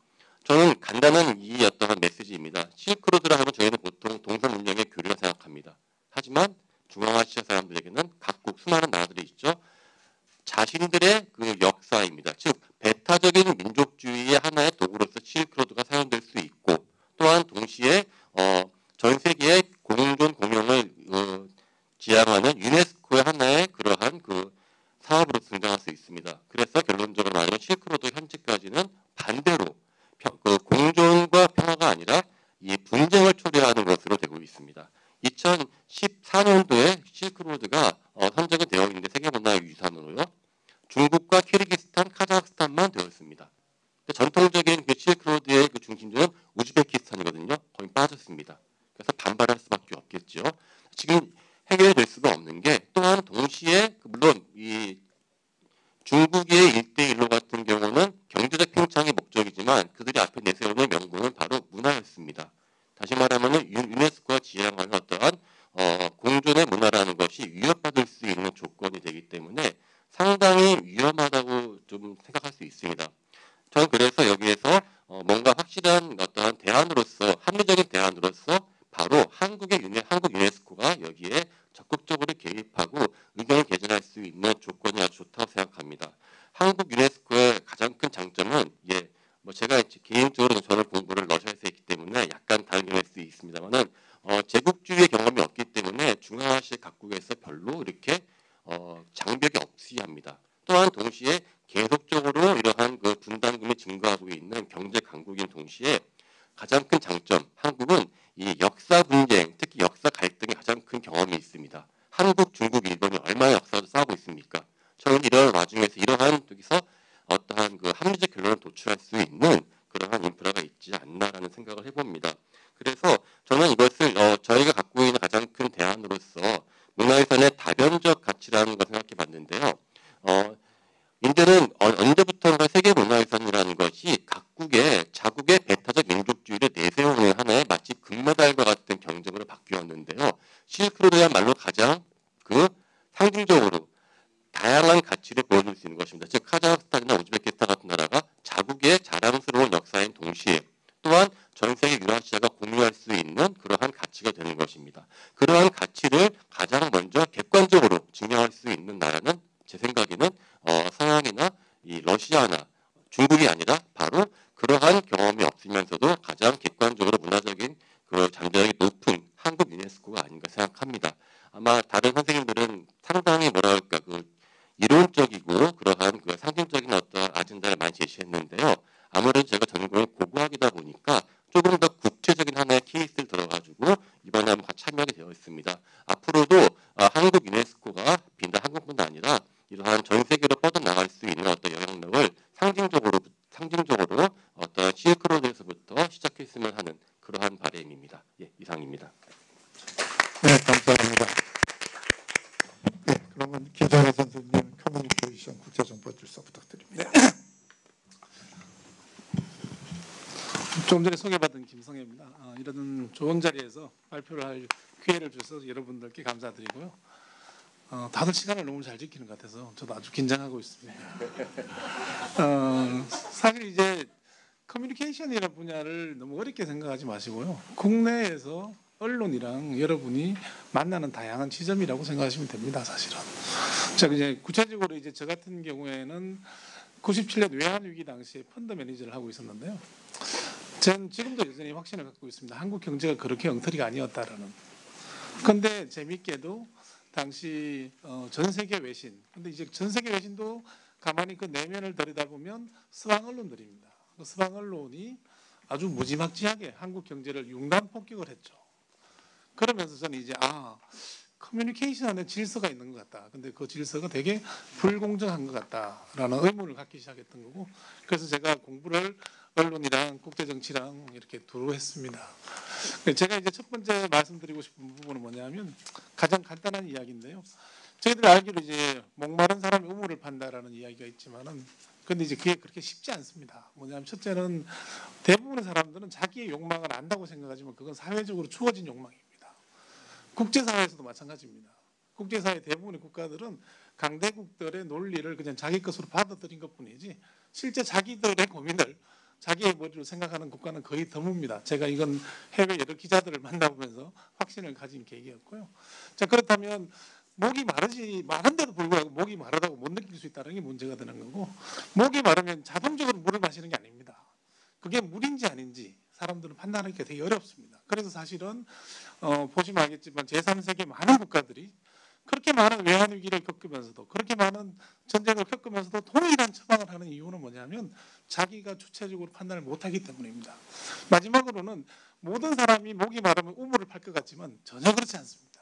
저는 간단한 이 어떤 메시지입니다. 실크로드라 하면 저희는 보통 동서 문명의 교류라 생각합니다. 하지만 중앙아시아 사람들에게는 각국 수많은 나라들이 있죠. 자신들의 그 역사입니다. 즉 배타적인 민족주의의 하나의 도구로서 실크로드가 사용될 수 있고 또한 동시에 전 세계의 공존 공영을 지향하는 유네스코의 하나의 그러한 그 사업으로 등장할 수 있습니다. 그래서 결론적으로 말하면 실크로드 현재까지는 반대로 그 공존과 평화가 아니라 이 분쟁을 초래하는 것으로 되고 있습니다. 2014년도에 실크로드가 선정이 되어 있는데 세계문화유산으로요. 중국과 키르기스탄, 카자흐스탄만 되어 있습니다. 전통적인 그 실크로드의 그 중심지 것이 위협받을 수 있는 조건이 되기 때문에 상당히 위험하다고 좀 생각할 수 있습니다. 저는 그래서 여기에서 뭔가 확실한 어떠한 대안으로서 합리적인 대안으로서 바로 한국 유네스코가 여기에 적극적으로 개입하고 의견을 개진할 수 있는 조건이 아주 좋다고 생각합니다. 한국 유네스코의 가장 큰 장점은 제가 개인적으로 저는 공부를 러시아에서 했기 때문에 약간 다른 점일 수 있습니다만은 제국주의의 경험이 없기 때문에 중앙아시아 각국에서 별로 이렇게 장벽이 없이 합니다. 또한 동시에 계속적으로 이러한 그 분담금이 증가하고 있는 경제 강국인 동시에 가장 큰 장점, 한국은 이 역사 분쟁, 특히 역사 갈등에 가장 큰 경험이 있습니다. 한국, 중국, 일본이 얼마나 역사도 싸우고 있습니까? 저는 이런 와중에서 이러한 쪽에서 어떠한 그 합리적 결론을 도출할 수 있는 그러한 인프라가 있지 않나라는 생각을 해봅니다. 그래서 저는 이것을 저희가 갖고 있는 가장 큰 대안으로서 문화유산의 다변적 가치라는 걸 생각해 봤는데요. 인제는 언제부턴가 세계 문화유산이라는 것이 각국의 자국의 배타적 민족주의를 내세우는 하나의 마치 금메달과 같은 경쟁으로 바뀌었는데요. 실크로드야말로 가장 그 상징적으로 다양한 가치를 보여줄 수 있는 것입니다. 즉 카자흐스탄이나 우즈베키스탄 같은 나라가 자국의 자랑스러운 역사인 동시에 또한 전 세계 유라시아가 공유할 수 있는 그러한 가치가 되는 것입니다. 그러한 가치를 가장 먼저 객관적으로 증명할 수 있는 나라는 제 생각에는 서양이나 이 러시아나 중국이 아니라 바로 그러한 경험이 없으면서도 가장 객관적으로 문화적인 그 잠재력이 높은 한국 유네스코가 아닌가 생각합니다. 아마 다른 선생님들은 상당히 뭐랄까 그 이론적이고 그러한 그 상징적인 어떤 아젠다를 많이 제시했는데요. 아무래도 제가 전공이 고고학이다 보니까 조금 더 구체적인 하나의 케이스를 들어가지고 이번에 한번 같이 참여하게 되어 있습니다. 앞으로도 한국 유네스코가 비단 한국뿐만 아니라 이러한 전 세계로 뻗어나갈 수 있는 어떤 영향력을 상징적으로 어떤 실크로드에서부터 시작했으면 하는 그러한 바람입니다. 예, 이상입니다. 네, 감사합니다. 네, 그러면 김정혜 선생님 커뮤니케이션 국제정보질서 부탁드립니다. 조금 전에 소개받은 김성혜입니다. 이런 좋은 자리에서 발표를 할 기회를 주셔서 여러분들께 감사드리고요. 다들 시간을 너무 잘 지키는 것 같아서 저도 아주 긴장하고 있습니다. 사실 이제 커뮤니케이션이라는 분야를 너무 어렵게 생각하지 마시고요. 국내에서 언론이랑 여러분이 만나는 다양한 지점이라고 생각하시면 됩니다. 사실은. 자, 이제 구체적으로 이제 저 같은 경우에는 97년 외환위기 당시에 펀드 매니저를 하고 있었는데요. 전 지금도 여전히 확신을 갖고 있습니다. 한국 경제가 그렇게 엉터리가 아니었다라는. 그런데 재미있게도 당시 전 세계 외신, 근데 이제 전 세계 외신도 가만히 그 내면을 들여다보면 서방 언론들입니다. 그 서방 언론이 아주 무지막지하게 한국 경제를 융단 폭격을 했죠. 그러면서 저는 이제 커뮤니케이션 안에 질서가 있는 것 같다. 근데 그 질서가 되게 불공정한 것 같다라는 의문을 갖기 시작했던 거고, 그래서 제가 공부를 언론이랑 국제정치랑 이렇게 두루 했습니다. 제가 이제 첫 번째 말씀드리고 싶은 부분은 뭐냐면 가장 간단한 이야기인데요. 저희들 알기로 이제 목마른 사람이 우물을 판다라는 이야기가 있지만은, 근데 이제 그게 그렇게 쉽지 않습니다. 뭐냐면 첫째는 대부분의 사람들은 자기의 욕망을 안다고 생각하지만 그건 사회적으로 주어진 욕망입니다. 국제사회에서도 마찬가지입니다. 국제사회 대부분의 국가들은 강대국들의 논리를 그냥 자기 것으로 받아들인 것뿐이지 실제 자기들의 고민을 자기의 머리로 생각하는 국가는 거의 드뭅니다. 제가 이건 해외 여러 기자들을 만나보면서 확신을 가진 계기였고요. 자, 그렇다면 목이 마른데도 불구하고 목이 마르다고 못 느낄 수 있다는 게 문제가 되는 거고, 목이 마르면 자동적으로 물을 마시는 게 아닙니다. 그게 물인지 아닌지 사람들은 판단하기가 되게 어렵습니다. 그래서 사실은 보시면 알겠지만 제3세계 많은 국가들이 그렇게 많은 외환위기를 겪으면서도 그렇게 많은 전쟁을 겪으면서도 동일한 처방을 하는 이유는 뭐냐면 자기가 주체적으로 판단을 못하기 때문입니다. 마지막으로는 모든 사람이 목이 마르면 우물을 팔 것 같지만 전혀 그렇지 않습니다.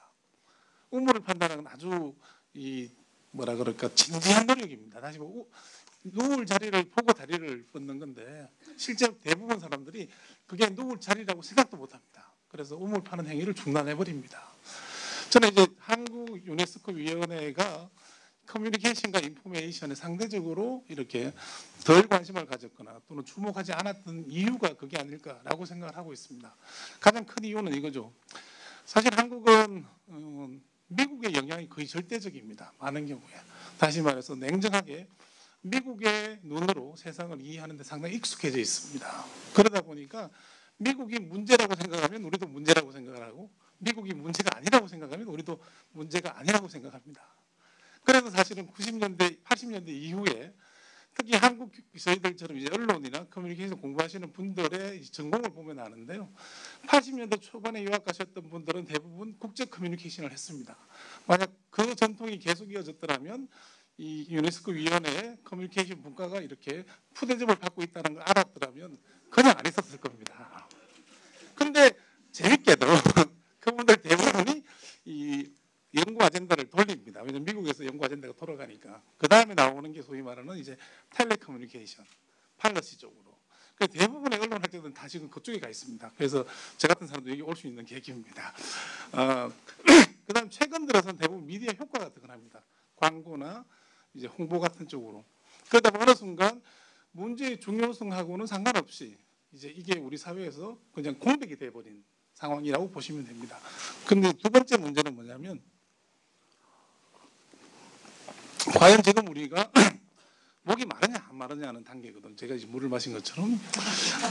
우물을 판다는 아주 진지한 노력입니다. 다시 누울 자리를 보고 다리를 뻗는 건데 실제 대부분 사람들이 그게 누울 자리라고 생각도 못합니다. 그래서 우물 파는 행위를 중단해버립니다. 저는 이제 한국 유네스코 위원회가 커뮤니케이션과 인포메이션에 상대적으로 이렇게 덜 관심을 가졌거나 또는 주목하지 않았던 이유가 그게 아닐까라고 생각을 하고 있습니다. 가장 큰 이유는 이거죠. 사실 한국은 미국의 영향이 거의 절대적입니다. 많은 경우에. 다시 말해서 냉정하게 미국의 눈으로 세상을 이해하는 데 상당히 익숙해져 있습니다. 그러다 보니까 미국이 문제라고 생각하면 우리도 문제라고 생각을 하고 미국이 문제가 아니라고 생각하면 우리도 문제가 아니라고 생각합니다. 그래서 사실은 90년대, 80년대 이후에 특히 한국 저희들처럼 이제 언론이나 커뮤니케이션 공부하시는 분들의 전공을 보면 아는데요. 80년대 초반에 유학 가셨던 분들은 대부분 국제 커뮤니케이션을 했습니다. 만약 그 전통이 계속 이어졌더라면 이 유네스코 위원회의 커뮤니케이션 분과가 이렇게 푸대접을 받고 있다는 걸 알았더라면 그냥 안 있었을 겁니다. 근데 재밌게도 그분들 대부분이 이 연구 아젠다를 돌립니다. 왜냐하면 미국에서 연구 아젠다가 돌아가니까. 그 다음에 나오는 게 소위 말하는 이제 텔레커뮤니케이션, 팔러시 쪽으로. 그래서 대부분의 언론 학자들은 다 지금 그쪽에 가 있습니다. 그래서 저 같은 사람도 여기 올 수 있는 계기입니다. 그 다음 최근 들어서는 대부분 미디어 효과 같은 걸 합니다. 광고나 이제 홍보 같은 쪽으로. 그러다 보면 어느 순간 문제의 중요성하고는 상관없이 이제 이게 우리 사회에서 그냥 공백이 돼버린 상황이라고 보시면 됩니다. 근데 두 번째 문제는 뭐냐면 과연 지금 우리가 목이 마르냐 안 마르냐는 단계거든. 제가 이제 물을 마신 것처럼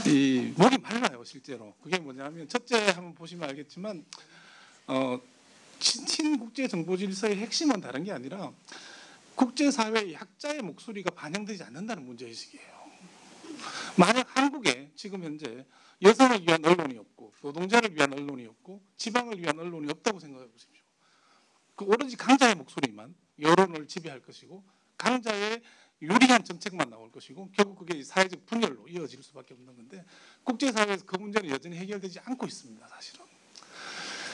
이 목이 말라요 실제로. 그게 뭐냐면 첫째 한번 보시면 알겠지만 친국제 정보 질서의 핵심은 다른 게 아니라 국제사회의 약자의 목소리가 반영되지 않는다는 문제의식이에요. 만약 한국에 지금 현재 여성을 위한 언론이 없고 노동자를 위한 언론이 없고 지방을 위한 언론이 없다고 생각해 보십시오. 그 오로지 강자의 목소리만 여론을 지배할 것이고 강자의 유리한 정책만 나올 것이고 결국 그게 사회적 분열로 이어질 수밖에 없는 건데 국제사회에서 그 문제는 여전히 해결되지 않고 있습니다. 사실은.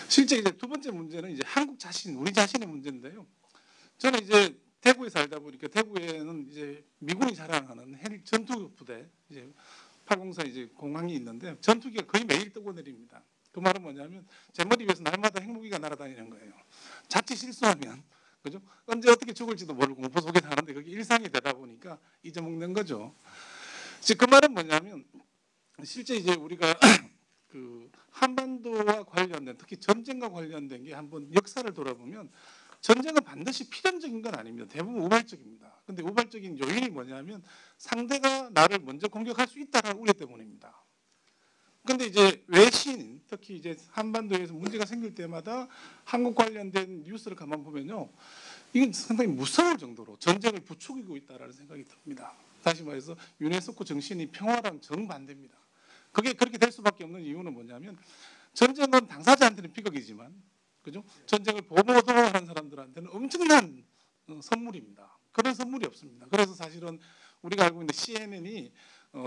실제 이제 두 번째 문제는 이제 한국 자신, 우리 자신의 문제인데요. 저는 이제 대구에 살다 보니까 대구에는 이제 미군이 자랑하는 전투 부대 이제 804 이제 공항이 있는데 전투기가 거의 매일 뜨고 내립니다. 그 말은 뭐냐면 제 머리 위에서 날마다 핵무기가 날아다니는 거예요. 자칫 실수하면 그죠? 언제 어떻게 죽을지도 모르고 공포 속에 사는데 그게 일상이 되다 보니까 잊어먹는 거죠. 그 말은 뭐냐면 실제 이제 우리가 그 한반도와 관련된 특히 전쟁과 관련된 게 한번 역사를 돌아보면 전쟁은 반드시 필연적인 건 아닙니다. 대부분 우발적입니다. 근데 우발적인 요인이 뭐냐면 상대가 나를 먼저 공격할 수 있다는 우려 때문입니다. 근데 이제 외신, 특히 이제 한반도에서 문제가 생길 때마다 한국 관련된 뉴스를 가만 보면요. 이건 상당히 무서울 정도로 전쟁을 부추기고 있다는 생각이 듭니다. 다시 말해서 유네스코 정신이 평화랑 정반대입니다. 그게 그렇게 될 수밖에 없는 이유는 뭐냐면 전쟁은 당사자한테는 비극이지만 그죠? 전쟁을 보도하는 사람들한테는 엄청난 선물입니다. 그런 선물이 없습니다. 그래서 사실은 우리가 알고 있는 CNN이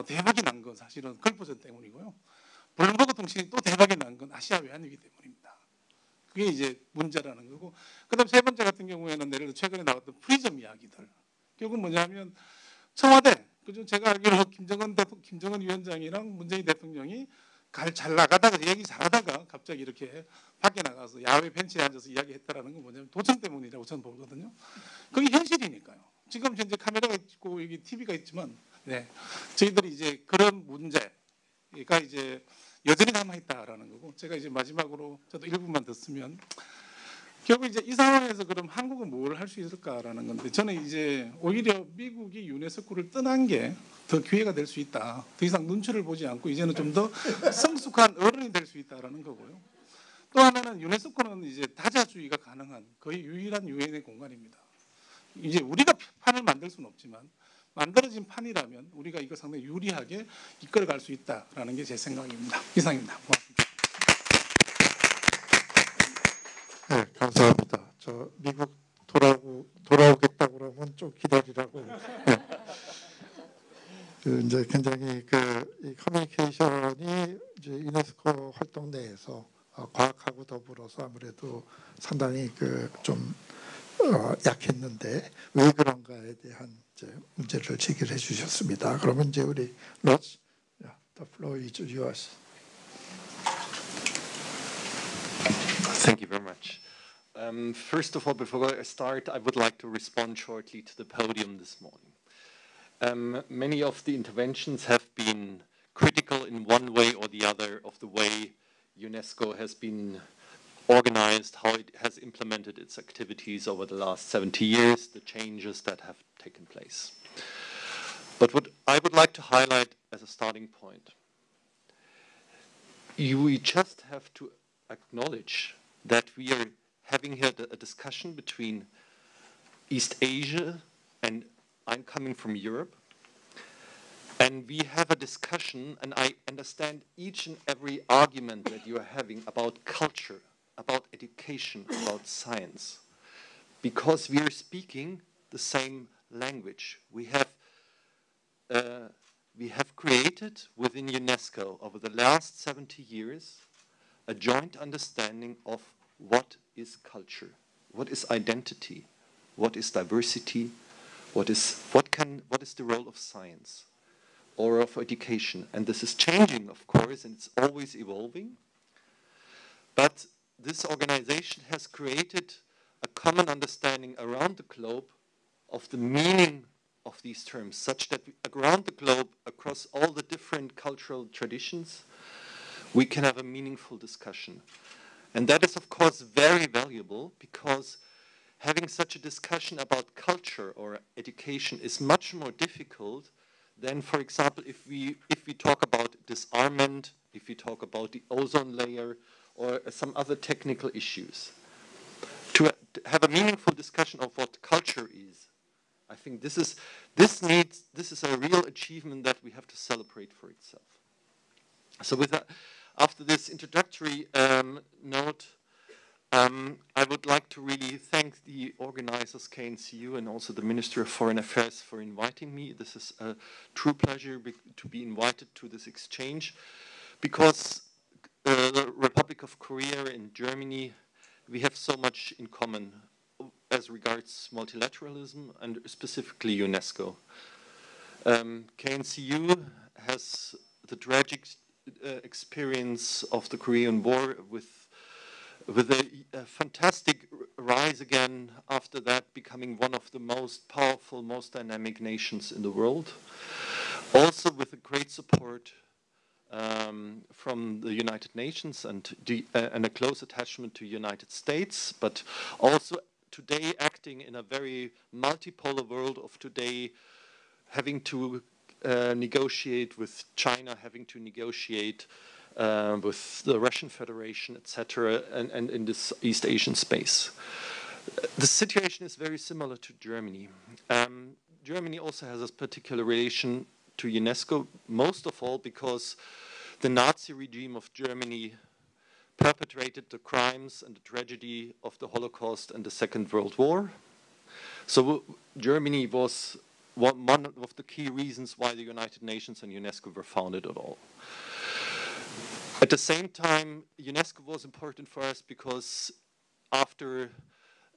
대박이 난 건 사실은 걸프전 때문이고요. 블룸버그 통신이 또 대박이 난 건 아시아 외환위기 때문입니다. 그게 이제 문제라는 거고. 그다음 세 번째 같은 경우에는 예를 들어 최근에 나왔던 프리즘 이야기들. 결국은 뭐냐면 청와대, 그죠? 제가 알기로 김정은 위원장이랑 문재인 대통령이 잘 나가다가 얘기 잘하다가 갑자기 이렇게 밖에 나가서 야외 벤치에 앉아서 이야기했다라는 건 뭐냐면 도청 때문이라고 저는 보거든요. 그게 현실이니까요. 지금 현재 카메라가 있고 여기 TV가 있지만, 네, 저희들이 이제 그런 문제가 이제 여전히 남아 있다라는 거고, 제가 이제 마지막으로 저도 1분만 듣으면 결국 이제 이 상황에서 그럼 한국은 뭘 할 수 있을까라는 건데 저는 이제 오히려 미국이 유네스코를 떠난 게 더 기회가 될 수 있다. 더 이상 눈치를 보지 않고 이제는 좀 더 성숙한 어른이 될 수 있다라는 거고요. 또 하나는 유네스코는 이제 다자주의가 가능한 거의 유일한 유엔의 공간입니다. 이제 우리가 판을 만들 수는 없지만 만들어진 판이라면 우리가 이거 상당히 유리하게 이끌어갈 수 있다라는 게 제 생각입니다. 이상입니다. 고맙습니다. 네, 감사합니다. 저 미국 돌아오겠다고 그러면 좀 기다리라고. 네. 이제 굉장히 이 커뮤니케이션이 이제 유네스코 활동 내에서 과학하고 더불어서 아무래도 상당히 좀 약했는데 왜 그런가에 대한 이제 문제를 제기를 해주셨습니다. 그러면 이제 우리 로즈, the floor is yours. Thank you very much. First of all, before I start, I would like to respond shortly to the podium this morning. Many of the interventions have been critical in one way or the other of the way UNESCO has been organized, how it has implemented its activities over the last 70 years, the changes that have taken place. But what I would like to highlight as a starting point, we just have to acknowledge that we are having here a discussion between East Asia, and I'm coming from Europe, and we have a discussion, and I understand each and every argument that you are having about culture, about education, about science, because we are speaking the same language. We have created within UNESCO over the last 70 years a joint understanding of what is culture, what is identity, what is diversity, what is the role of science or of education. And this is changing, of course, and it's always evolving. But this organization has created a common understanding around the globe of the meaning of these terms, such that around the globe, across all the different cultural traditions, we can have a meaningful discussion. And that is, of course, very valuable, because having such a discussion about culture or education is much more difficult than, for example, if we talk about disarmament, if we talk about the ozone layer, or some other technical issues. To have a meaningful discussion of what culture is, I think this is a real achievement that we have to celebrate for itself. So with that, after this introductory note, I would like to really thank the organizers, KNCU, and also the Ministry of Foreign Affairs for inviting me. This is a true pleasure to be invited to this exchange, because the Republic of Korea and Germany, we have so much in common as regards multilateralism and specifically UNESCO. KNCU has the tragic experience of the Korean War with a fantastic rise again after that, becoming one of the most powerful, most dynamic nations in the world. Also with a great support from the United Nations and a close attachment to the United States, but also today acting in a very multipolar world of today, having to negotiate with China, having to negotiate with the Russian Federation, etc., and in this East Asian space. The situation is very similar to Germany. Germany also has a particular relation to UNESCO, most of all because the Nazi regime of Germany perpetrated the crimes and the tragedy of the Holocaust and the Second World War. So Germany was one of the key reasons why the United Nations and UNESCO were founded at all. At the same time, UNESCO was important for us because after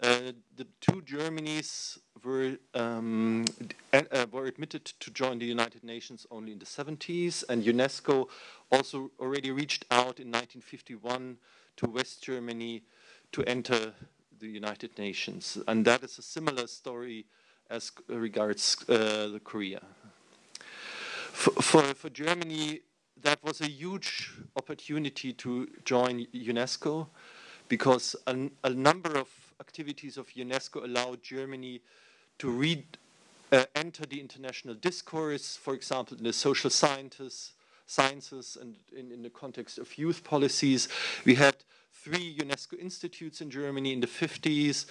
the two Germanys were admitted to join the United Nations only in the 70s, and UNESCO also already reached out in 1951 to West Germany to enter the United Nations. And that is a similar story as regards the Korea. For Germany, that was a huge opportunity to join UNESCO, because a number of activities of UNESCO allowed Germany to enter the international discourse, for example, in the social sciences and in the context of youth policies. We had 3 UNESCO institutes in Germany in the 50s.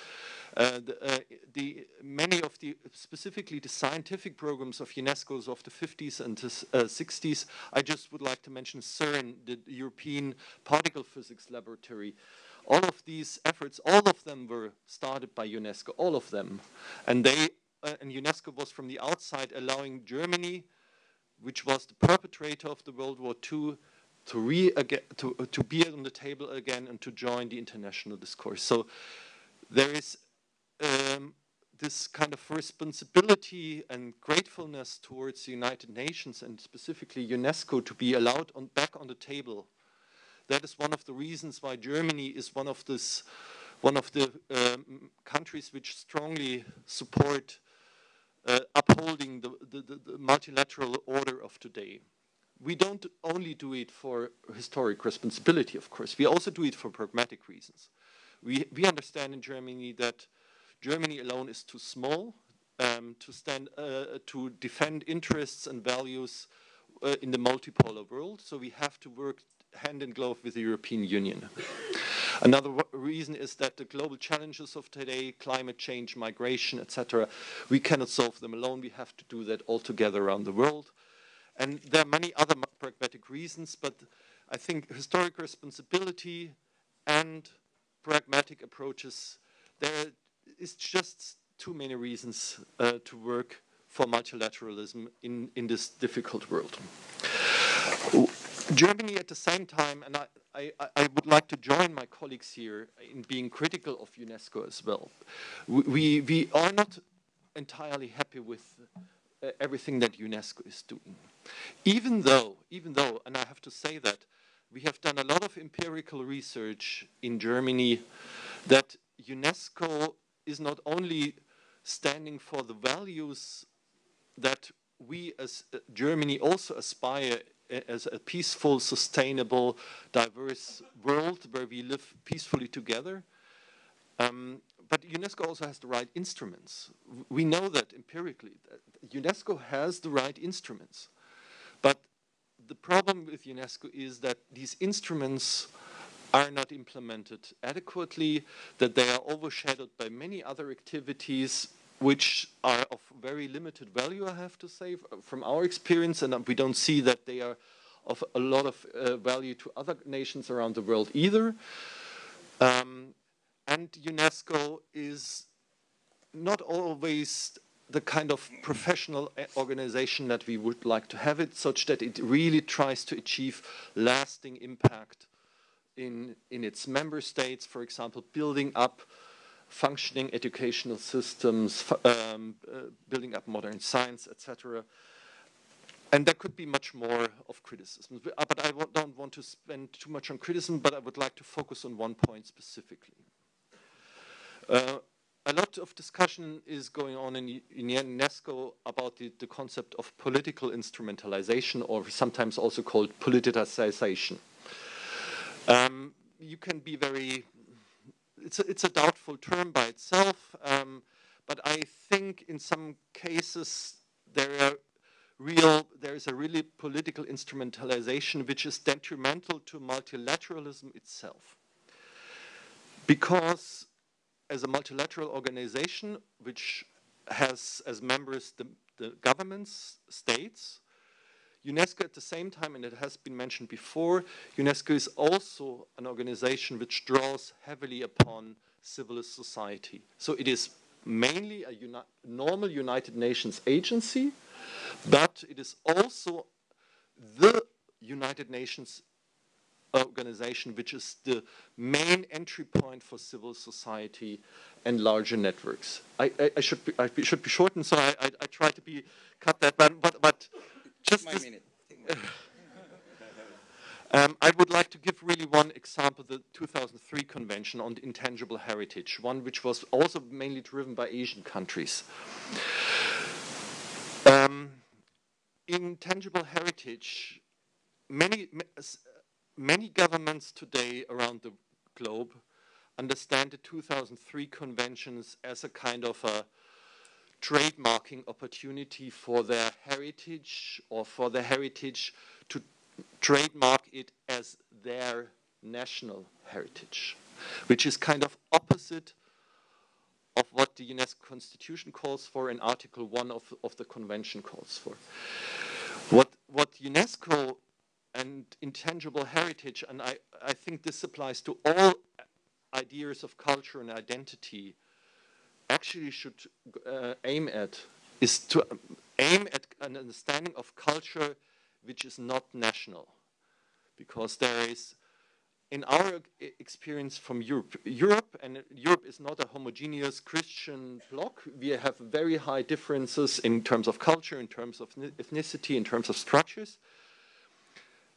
Many of specifically the scientific programs of UNESCO of the 50s and the 60s, I just would like to mention CERN, the European Particle Physics Laboratory. All of these efforts, all of them were started by UNESCO, all of them. And UNESCO was from the outside allowing Germany, which was the perpetrator of the World War II, to be on the table again and to join the international discourse. So there is this kind of responsibility and gratefulness towards the United Nations and specifically UNESCO to be allowed back on the table. That is one of the reasons why Germany is one of the countries which strongly support upholding the multilateral order of today. we don't only do it for historic responsibility, of course. We also do it for pragmatic reasons. We understand in Germany that Germany alone is too small to defend interests and values in the multipolar world. So we have to work hand in glove with the European Union. Another reason is that the global challenges of today, climate change, migration, etc., we cannot solve them alone. We have to do that all together around the world. And there are many other pragmatic reasons, but I think historic responsibility and pragmatic approaches, there is just too many reasons to work for multilateralism in this difficult world. Germany at the same time, and I would like to join my colleagues here in being critical of UNESCO as well. We are not entirely happy with everything that UNESCO is doing. Even though, and I have to say that, we have done a lot of empirical research in Germany that UNESCO is not only standing for the values that we as Germany also aspire as a peaceful, sustainable, diverse world where we live peacefully together. But UNESCO also has the right instruments. We know that empirically. UNESCO has the right instruments. But the problem with UNESCO is that these instruments are not implemented adequately, that they are overshadowed by many other activities which are of very limited value, I have to say, from our experience, and we don't see that they are of a lot of value to other nations around the world either. And UNESCO is not always the kind of professional organization that we would like to have it, such that it really tries to achieve lasting impact in its member states, for example, building up functioning educational systems, building up modern science, etc. And there could be much more of criticism. But I don't want to spend too much on criticism, but I would like to focus on one point specifically. A lot of discussion is going on in UNESCO about the concept of political instrumentalization, or sometimes also called politicization. You can be very, it's a doubtful term by itself, but I think in some cases there is a really political instrumentalization which is detrimental to multilateralism itself. Because as a multilateral organization which has as members the governments, states, UNESCO at the same time, and it has been mentioned before, UNESCO is also an organization which draws heavily upon civil society. So it is mainly a normal United Nations agency, but it is also the United Nations organization which is the main entry point for civil society and larger networks. I should be shortened, so I try to cut that, but just this, I would like to give really one example, the 2003 Convention on Intangible Heritage, one which was also mainly driven by Asian countries. Intangible heritage, many governments today around the globe understand the 2003 conventions as a kind of a trademarking opportunity for their heritage, or for their heritage to trademark it as their national heritage, which is kind of opposite of what the UNESCO Constitution calls for and Article 1 of the Convention calls for. What UNESCO and intangible heritage, and I think this applies to all ideas of culture and identity, actually should aim at, is to aim at an understanding of culture which is not national. Because there is, in our experience from Europe is not a homogeneous Christian bloc. We have very high differences in terms of culture, in terms of ethnicity, in terms of structures.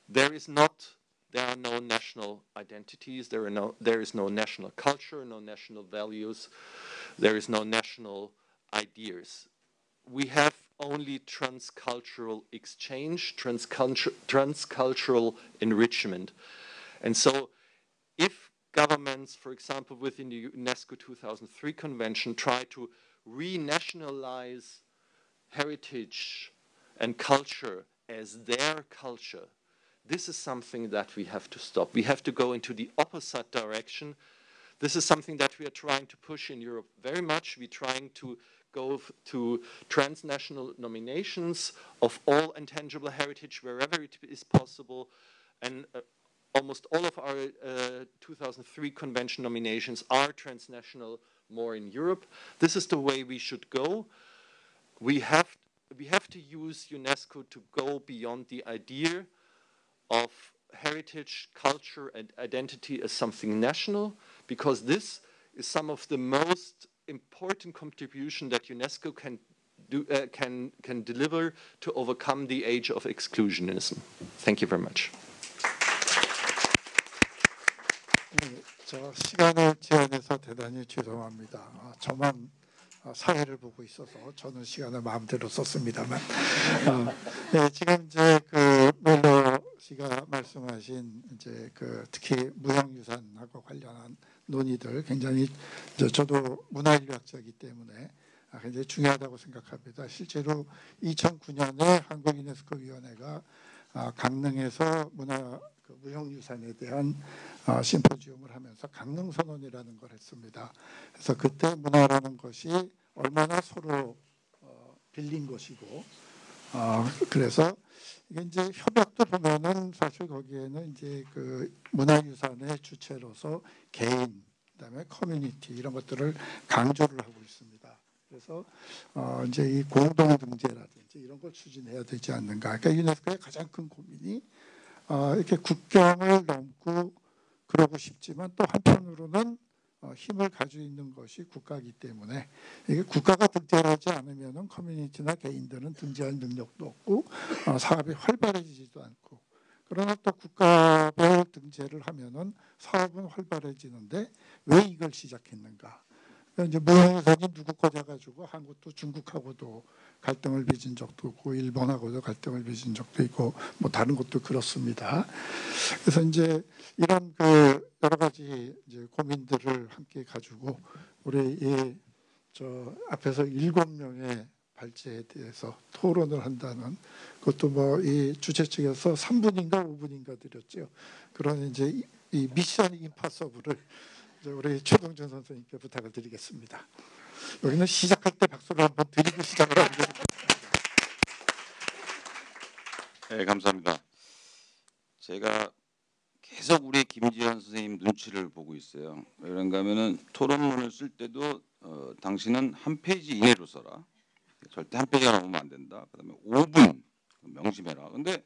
There are no national identities. There is no national culture, no national values. There is no national ideas. we have only transcultural exchange, transcultural enrichment. And so if governments, for example, within the UNESCO 2003 Convention, try to renationalize heritage and culture as their culture, this is something that we have to stop. We have to go into the opposite direction. This is something that we are trying to push in Europe very much. We're trying to go to transnational nominations of all intangible heritage wherever it is possible. And almost all of our 2003 convention nominations are transnational, more in Europe. This is the way we should go. We have to use UNESCO to go beyond the idea of heritage, culture, and identity as something national, because this is some of the most important contribution that UNESCO can do, can deliver to overcome the age of exclusionism. Thank you very much. 저 시간을 제한해서 대단히 죄송합니다. 저만 사회를 보고 있어서 저는 시간을 마음대로 썼습니다만, 네, 지금 이제 그 멜로 씨가 말씀하신 이제 그 특히 무형유산하고 관련한 논의들 굉장히 저도 문화인류학자이기 때문에 굉장히 중요하다고 생각합니다. 실제로 2009년에 한국 유네스코 위원회가 강릉에서 무형유산에 대한 심포지움을 하면서 강릉선언이라는 걸 했습니다. 그래서 그때 문화라는 것이 얼마나 서로 빌린 것이고, 그래서 이게 이제 협약도 보면은 사실 거기에는 이제 그 문화유산의 주체로서 개인, 그다음에 커뮤니티 이런 것들을 강조를 하고 있습니다. 그래서 이제 이 공동 등재라든지 이런 걸 추진해야 되지 않는가. 그러니까 유네스코의 가장 큰 고민이 이렇게 국경을 넘고 그러고 싶지만 또 한편으로는 힘을 가지고 있는 것이 국가이기 때문에 이게 국가가 등재하지 않으면은 커뮤니티나 개인들은 등재할 능력도 없고 사업이 활발해지지도 않고, 그러나 또 국가별 등재를 하면은 사업은 활발해지는데 왜 이걸 시작했는가? 이제 무형유산이 누구 거냐 가지고 한국도 중국하고도 갈등을 빚은 적도 있고 일본하고도 갈등을 빚은 적도 있고 뭐 다른 것도 그렇습니다. 그래서 이제 이런 그 여러 가지 이제 고민들을 함께 가지고 우리 이 저 앞에서 7명의 발제에 대해서 토론을 한다는 그것도 뭐 이 주최 측에서 3분인가 5분인가 드렸죠. 그런 이제 이 미션 임파서블을 우리 최동준 선생님께 부탁을 드리겠습니다. 여기는 시작할 때 박수를 한번 드리고 시작을 하게 됩니다. 네, 감사합니다. 제가 계속 우리 김지현 선생님 눈치를 보고 있어요. 왜 그런가 하면은 토론문을 쓸 때도 당신은 한 페이지 이내로 써라. 절대 한 페이지가 넘으면 안 된다. 그다음에 5분 명심해라. 근데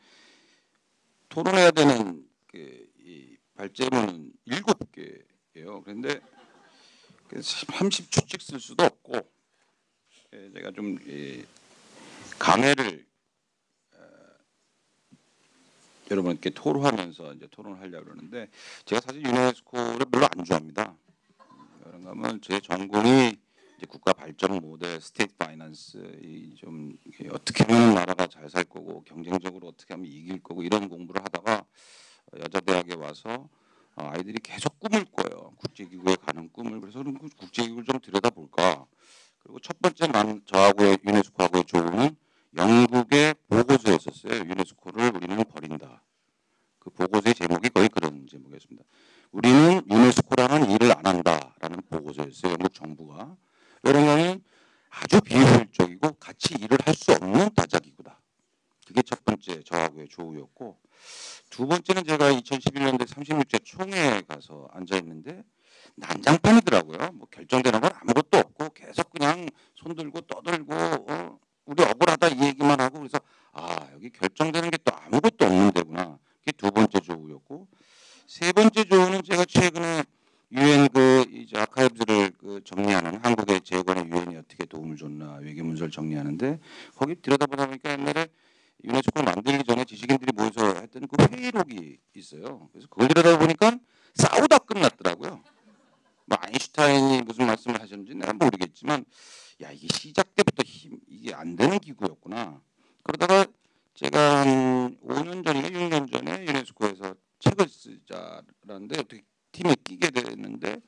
토론해야 되는 이 발제문은 7개예요. 그런데 30초씩 쓸 수도 없고, 제가 좀 강해를 여러분께 토로하면서 이제 토론을 하려고 그러는데, 제가 사실 유네스코를 별로 안 좋아합니다. 그런가 하면 제 전공이 이제 국가 발전 모델, 스테이트 파이낸스, 좀 어떻게 하면 나라가 잘 살 거고 경쟁적으로 어떻게 하면 이길 거고 이런 공부를 하다가 여자대학에 와서 아이들이 계속 꿈을 꿔요. 국제기구에 가는 꿈을. 그래서 그럼 국제기구를 좀 들여다볼까. 그리고 첫 번째 저하고의 유네스코하고의 조언은 영국의 보고서였었어요. 유네스코를 우리는 버린다. 그 보고서의 제목이 거의 그런 제목이었습니다. 우리는 유네스코라는 일을 안 한다라는 보고서였어요. 영국 정부가. 왜냐하면 아주 비효율적이고 같이 일을 할 수 없는 다자기구다. 그게 첫 번째 저하고의 조우였고, 두 번째는 제가 2011년도에 36제 총회에 가서 앉아있는데 난장판이더라고요. 뭐 결정되는 건 아무것도 없고 계속 그냥 손들고 떠들고 우리 억울하다 이 얘기만 하고, 그래서 여기 결정되는 게 또 아무것도 없는 데구나. 그게 두 번째 조우였고, 세 번째 조우는 제가 최근에 유엔 이제 아카이브를 정리하는 한국의 재건에 유엔이 어떻게 도움을 줬나 외교문서를 정리하는데, 거기 들여다보다 보니까 옛날에 유네스코를 만들기 전에 지식인들이 모여서 했던 그 회의록이 있어요. 그래서 그걸 들여다보니까 싸우다 끝났더라고요. 뭐 아인슈타인이 무슨 말씀을 하셨는지 내가 모르겠지만 야 이게 시작 때부터 이게 안 되는 기구였구나. 그러다가 제가 한 5년 전인가 6년 전에 유네스코에서 책을 쓰자라는데 어떻게 팀에 끼게 됐는데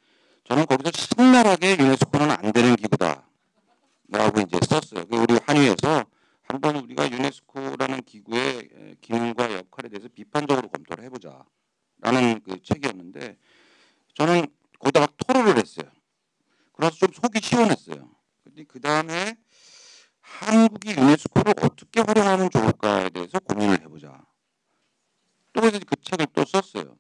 저는 거기서 신랄하게 유네스코는 안 되는 기구다라고 이제 썼어요. 우리 한의에서 한번 우리가 유네스코라는 기구의 기능과 역할에 대해서 비판적으로 검토를 해보자라는 그 책이었는데 저는 거기다가 토론을 했어요. 그래서 좀 속이 시원했어요. 근데 그 다음에 한국이 유네스코를 어떻게 활용하면 좋을까에 대해서 고민을 해보자. 또 그래서 그 책을 또 썼어요.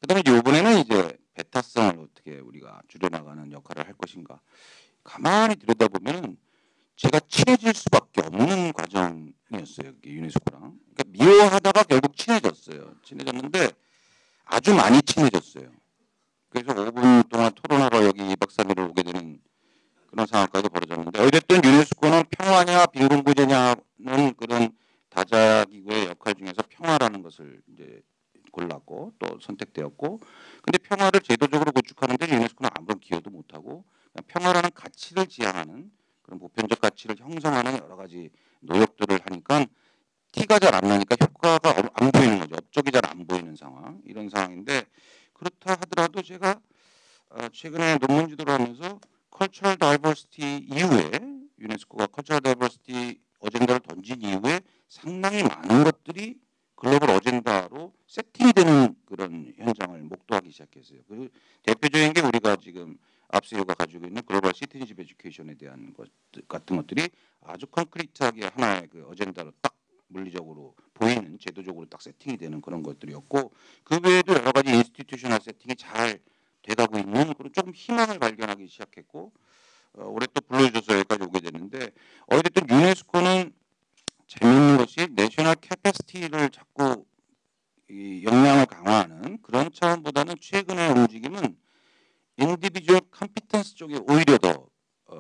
그다음에 이번에는 이제 배타성을 어떻게 우리가 줄여나가는 역할을 할 것인가. 가만히 들여다보면 제가 친해질 수밖에 없는 과정이었어요. 유네스코랑. 그러니까 미워하다가 결국 친해졌어요. 친해졌는데 아주 많이 친해졌어요. 그래서 5분 동안 토론하러 여기 2박 3일을 오게 되는 그런 상황까지 벌어졌는데 어쨌든 유네스코는 평화냐 빈곤구제냐는 그런 다자기구의 역할 중에서 평화라는 것을 이제 골랐고 또 선택되었고 근데 평화를 제도적으로 구축하는데 유네스코는 아무런 기여도 못하고 평화라는 가치를 지향하는 그런 보편적 가치를 형성하는 여러 가지 노력들을 하니까 티가 잘 안 나니까 효과가 안 보이는 거죠. 업적이 잘 안 보이는 상황 이런 상황인데 그렇다 하더라도 제가 최근에 논문 지도를 하면서 Cultural Diversity 이후에 유네스코가 Cultural Diversity 어젠다를 던진 이후에 상당히 많은 것들이 글로벌 어젠다로 세팅이 되는 그런 현장을 목도하기 시작했어요. 그 대표적인 게 우리가 지금 앞세우가 가지고 있는 글로벌 시티즌십 에듀케이션에 대한 것 같은 것들이 아주 콘크리트하게 하나의 그 어젠다로 딱 물리적으로 보이는 제도적으로 딱 세팅이 되는 그런 것들이었고 그 외에도 여러 가지 인스티튜셔널 세팅이 잘 돼가고 있는 그런 조금 희망을 발견하기 시작했고 올해 또 불러주셔서 여기까지 오게 됐는데 어쨌든 유네스코는 재미있는 것이 내셔널 캐패시티를 자꾸 이 역량을 강화하는 그런 차원보다는 최근의 움직임은 인디비주얼 컴피턴스 쪽에 오히려 더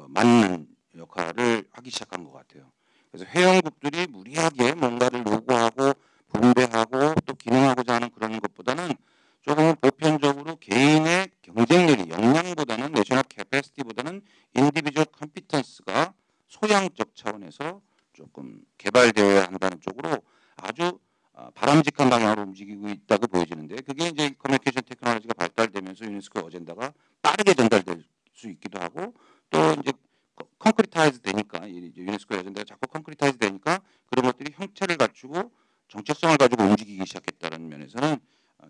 맞는 역할을 하기 시작한 것 같아요. 그래서 회원국들이 무리하게 뭔가를 요구하고 분배하고 또 기능하고자 하는 그런 것보다는 조금 보편적으로 개인의 경쟁력이 역량보다는 내셔널 캐패시티보다는 인디비주얼 컴피턴스가 소양적 차원에서 조금 개발되어야 한다는 쪽으로 아주 바람직한 방향으로 움직이고 있다고 보여지는데 그게 이제 커뮤니케이션 테크놀로지가 발달되면서 유네스코 어젠다가 빠르게 전달될 수 있기도 하고 또 이제 콘크리타이즈 되니까 유네스코 어젠다가 자꾸 콘크리타이즈 되니까 그런 것들이 형체를 갖추고 정체성을 가지고 움직이기 시작했다는 면에서는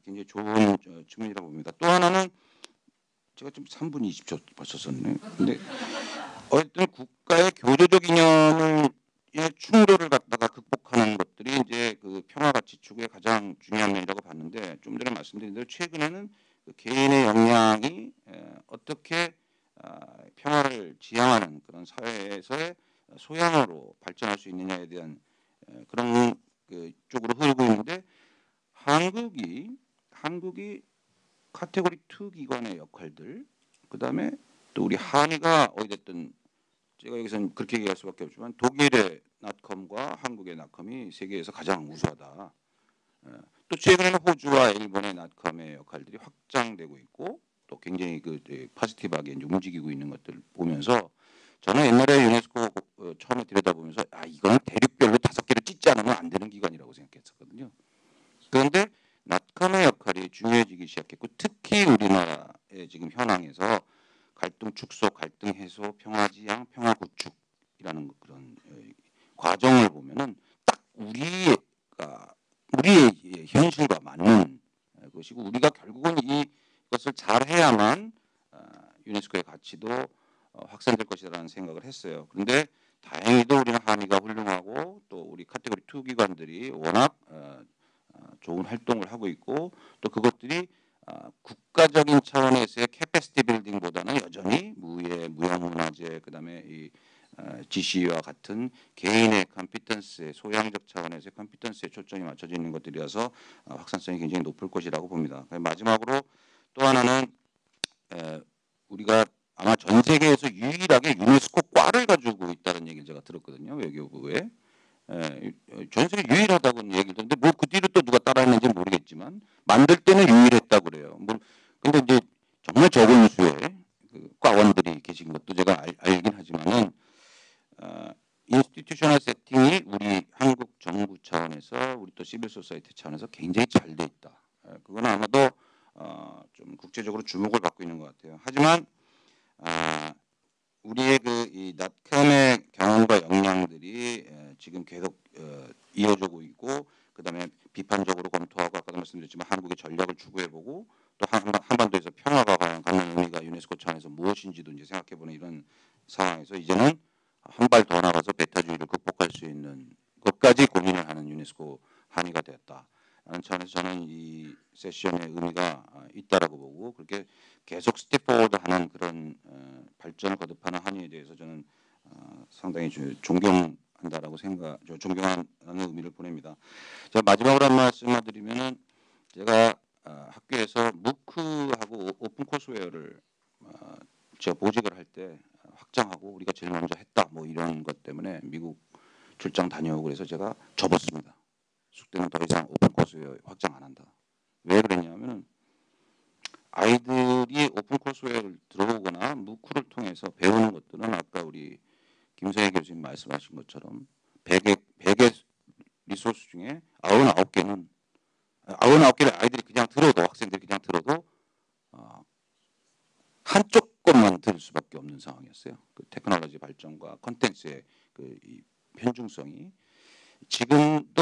굉장히 좋은 측면이라고 봅니다. 또 하나는 제가 좀 3분 20초 벌써 썼네. 근데 어쨌든 국가의 교조적 이념의 충돌을 갖다가 극복하는 것들이 이제 그 평화 가치 추구의 가장 중요한 면이라고 봤는데 좀 전에 말씀드린 대로 최근에는 그 개인의 역량이 어떻게 평화를 지향하는 그런 사회에서의 소양으로 발전할 수 있느냐에 대한 그런 그 쪽으로 흐르고 있는데 한국이 카테고리 2 기관의 역할들 그다음에 또 우리 한의가 어찌됐든 제가 여기서는 그렇게 얘기할 수밖에 없지만 독일의 낫컴과 한국의 낫컴이 세계에서 가장 우수하다. 또 최근에는 호주와 일본의 낫컴의 역할들이 확장되고 있고 또 굉장히 그 포지티브하게 이제 움직이고 있는 것들을 보면서 저는 옛날에 유네스코 처음에 들여다보면서 이거는 대륙별로 5개를 찢지 않으면 안 되는 기관이라고 생각했었거든요. 그런데 낫컴의 역할이 중요해지기 시작했고 특히 우리나라의 지금 현황에서 갈등 축소, 갈등 해소, 평화 지향, 평화 구축이라는 그런 과정을 보면은 딱 우리의 현실과 맞는 것이고 우리가 결국은 이것을 잘 해야만 유네스코의 가치도 확산될 것이라는 생각을 했어요. 그런데 다행히도 우리는 한의가 훌륭하고 또 우리 카테고리 2 기관들이 워낙 좋은 활동을 하고 있고 또 그것들이 국가적인 차원에서의 캐패시티 빌딩보다는 여전히 무형문화재 그다음에 이 GC와 같은 개인의 컴피턴스의 소양적 차원에서의 컴피턴스에 초점이 맞춰져 있는 것들이어서 확산성이 굉장히 높을 것이라고 봅니다. 마지막으로 또 하나는 우리가 아마 전 세계에서 유일하게 유네스코 과를 가지고 있다는 얘기를 제가 들었거든요. 외교부에. 전 세계 유일하다고는 얘기를 듣는데 뭐 그 뒤로 또 누가 따라했는지 모르겠지만 만들 때는 유일했다고 그래요. 근데 이제 정말 적은 수의 그 과원들이 계신 것도 제가 알긴 하지만은 인스티튜셔널 세팅이 우리 한국 정부 차원에서 우리 또 시빌 소사이티 차원에서 굉장히 잘 돼 있다. 그건 아마도 좀 국제적으로 주목을 받고 있는 것 같아요. 하지만 우리의 이 닷컴의 경험과 역량들이 지금 계속 이어지고 있고, 그다음에 비판적으로 검토하고, 아까도 말씀드렸지만 한국의 전략을 추구해보고, 또 한반도에서 평화가 과연 갖는 의미가 유네스코 차원에서 무엇인지도 이제 생각해보는 이런 상황에서 이제는 한 발 더 나가서 배타주의를 극복할 수 있는 것까지 고민을 하는 유네스코 한의가 되었다. 라는 차원에서 저는 이 세션의 의미가 있다라고 보고, 그렇게 계속 스텝 포워드하는 그런 발전을 거듭하는 한의에 대해서 저는 상당히 존경한다라고 존경하는 의미를 보냅니다. 자, 마지막으로 한 말씀을 드리면은, 제가 학교에서 무크하고 오픈 코스웨어를 제가 보직을 할 때 확장하고 우리가 제일 먼저 했다, 뭐 이런 것 때문에 미국 출장 다녀오고 그래서 제가 접었습니다. 숙대는 더 이상 오픈 코스웨어 확장 안 한다. 왜 그랬냐면은 아이들이 오픈 코스웨어를 들어오거나 무크를 통해서 배우는 것들은 아까 우리 김성애 교수님 말씀하신 것처럼 100의 리소스 중에 99개는 99개를 아이들이 그냥 들어도, 학생들이 그냥 들어도 한쪽 것만 들을 수밖에 없는 상황이었어요. 그 테크놀로지 발전과 컨텐츠의 이 편중성이. 지금도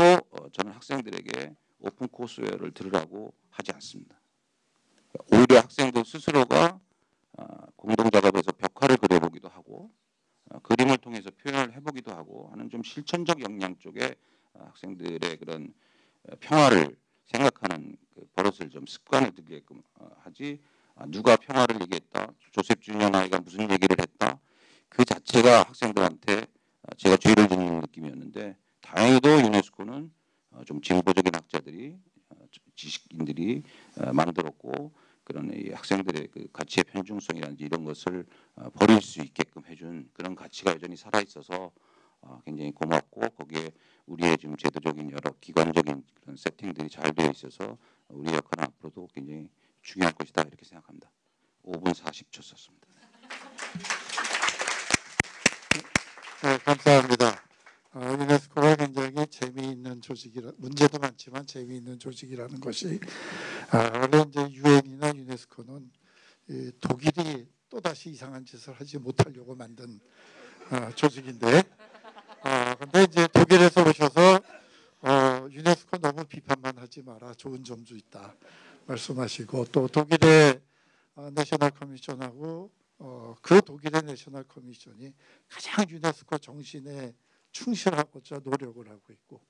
저는 학생들에게 오픈 코스웨어를 들으라고 하지 않습니다. 오히려 학생들 스스로가 공동작업에서 벽화를 그려보기도 하고, 그림을 통해서 표현을 해보기도 하고 하는 좀 실천적 역량 쪽에 학생들의 그런 평화를 생각하는 그 버릇을 좀 습관을 들게끔 하지, 누가 평화를 얘기했다, 조셉 주니어 아이가 무슨 얘기를 했다, 그 자체가 학생들한테 제가 죄를 짓는 느낌이었는데, 다행히도 유네스코는 좀 진보적인 학자들이, 지식인들이 만들었고, 그런 이 학생들의 그 가치의 편중성이라든지 이런 것을 버릴 수 있게끔 해준 그런 가치가 여전히 살아 있어서 굉장히 고맙고, 거기에 우리의 지금 제도적인 여러 기관적인 그런 세팅들이 잘 되어 있어서 우리 역할은 앞으로도 굉장히 중요할 것이다, 이렇게 생각합니다. 5분 40초 썼습니다. 네, 감사합니다. 유네스코가 굉장히 재미있는 조직이라, 문제도 많지만 재미있는 조직이라는 것이, 원래 이제 유엔이나 유네스코는 독일이 또다시 이상한 짓을 하지 못하려고 만든 조직인데, 근데 이제 독일에서 오셔서 유네스코 너무 비판만 하지 마라, 좋은 점도 있다 말씀하시고, 또 독일의 내셔널 커미션하고 그 독일의 내셔널 커미션이 가장 유네스코 정신에 충실하고자 노력을 하고 있고,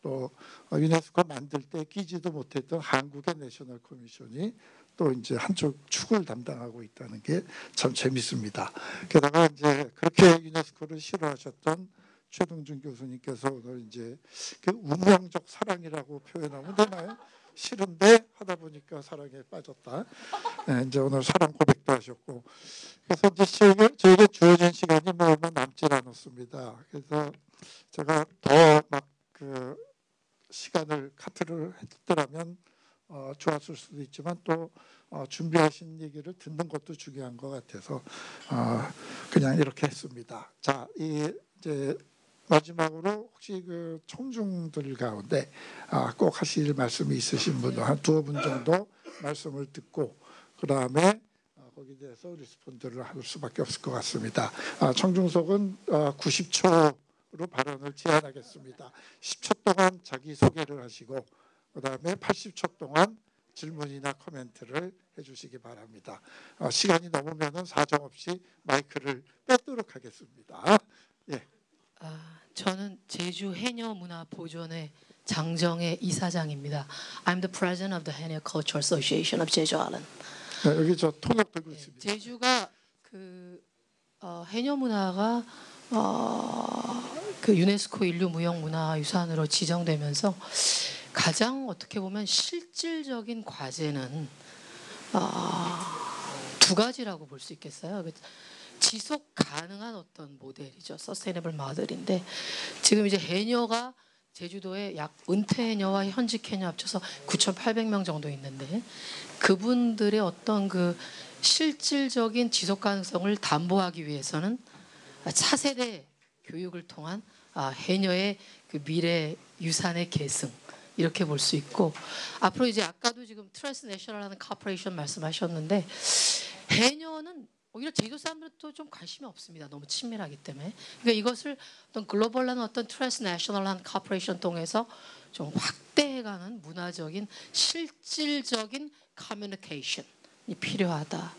또 유네스코 만들 때 끼지도 못했던 한국의 내셔널 커미션이 또 이제 한쪽 축을 담당하고 있다는 게 참 재밌습니다. 게다가 이제 그렇게 유네스코를 싫어하셨던 최동준 교수님께서 오늘 이제 그 운명적 사랑이라고 표현하면 되나요? 싫은데 하다 보니까 사랑에 빠졌다. 네, 이제 오늘 사랑 고백도 하셨고, 그래서 이제 저에게 주어진 시간이 뭐 얼마 남질 않았습니다. 그래서 제가 더 막 그 시간을 카트를 했더라면 좋았을 수도 있지만, 또 준비하신 얘기를 듣는 것도 중요한 것 같아서 그냥 이렇게 했습니다. 자, 이제 마지막으로 혹시 그 청중들 가운데 꼭 하실 말씀이 있으신 분 한 두어 분 정도 말씀을 듣고, 그 다음에 거기에 대해서 리스폰드를 할 수밖에 없을 것 같습니다. 청중석은 90초로 발언을 제한하겠습니다. 10초 동안 자기소개를 하시고, 그 다음에 80초 동안 질문이나 코멘트를 해주시기 바랍니다. 시간이 넘으면 사정없이 마이크를 뺏도록 하겠습니다. 예. 저는 제주 해녀문화보존회 장정혜 이사장입니다. I'm the president of the Haenyeo Cultural Association of Jeju Island. 여기 저 통역 들고 있습니다. 제주가 그 해녀문화가 그 유네스코 인류무형문화유산으로 지정되면서 가장 어떻게 보면 실질적인 과제는 두 가지라고 볼 수 있겠어요. 지속 가능한 어떤 모델이죠. 서스테이너블 모델인데, 지금 이제 해녀가 제주도에 약 은퇴 해녀와 현직 해녀 합쳐서 9,800명 정도 있는데, 그분들의 어떤 그 실질적인 지속 가능성을 담보하기 위해서는 차세대 교육을 통한 해녀의 그 미래 유산의 계승 이렇게 볼 수 있고 앞으로 이제 아까도 지금 트랜스내셔널하는 코퍼레이션 말씀하셨는데 해녀는 오히려 제주도 사람들도 좀 관심이 없습니다. 너무 친밀하기 때문에. 그러니까 이것을 어떤 글로벌한 어떤 트랜스내셔널한 코퍼레이션 통해서 좀 확대해가는 문화적인 실질적인 커뮤니케이션이 필요하다.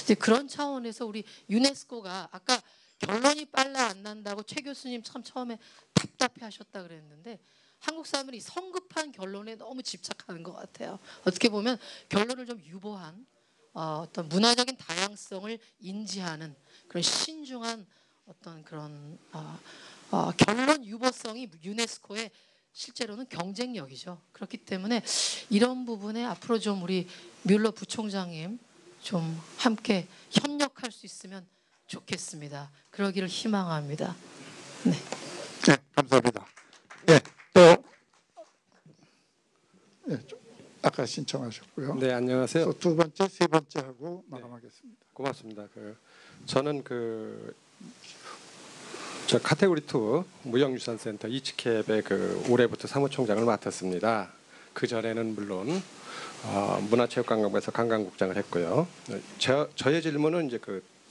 이제 그런 차원에서 우리 유네스코가 아까 결론이 빨라 안 난다고 최 교수님 참 처음에 답답해하셨다 그랬는데 한국 사람들이 성급한 결론에 너무 집착하는 것 같아요. 어떻게 보면 결론을 좀 유보한 어떤 문화적인 다양성을 인지하는 그런 신중한 어떤 그런 결론 유보성이 유네스코의 실제로는 경쟁력이죠. 그렇기 때문에 이런 부분에 앞으로 좀 우리 뮬러 부총장님 좀 함께 협력할 수 있으면 좋겠습니다. 그러기를 희망합니다. 네. 네, 감사합니다. 네, 또 네, 아까 신청하셨고요. 네, 안녕하세요. 두 번째, 세 번째 하고 마감하겠습니다. 고맙습니다. 저는 저 카테고리 2 무형유산센터 이치캡의 올해부터 사무총장을 맡았습니다. 그 전에는 물론 문화체육관광부에서 관광국장을 했고요. 저의 질문은 이제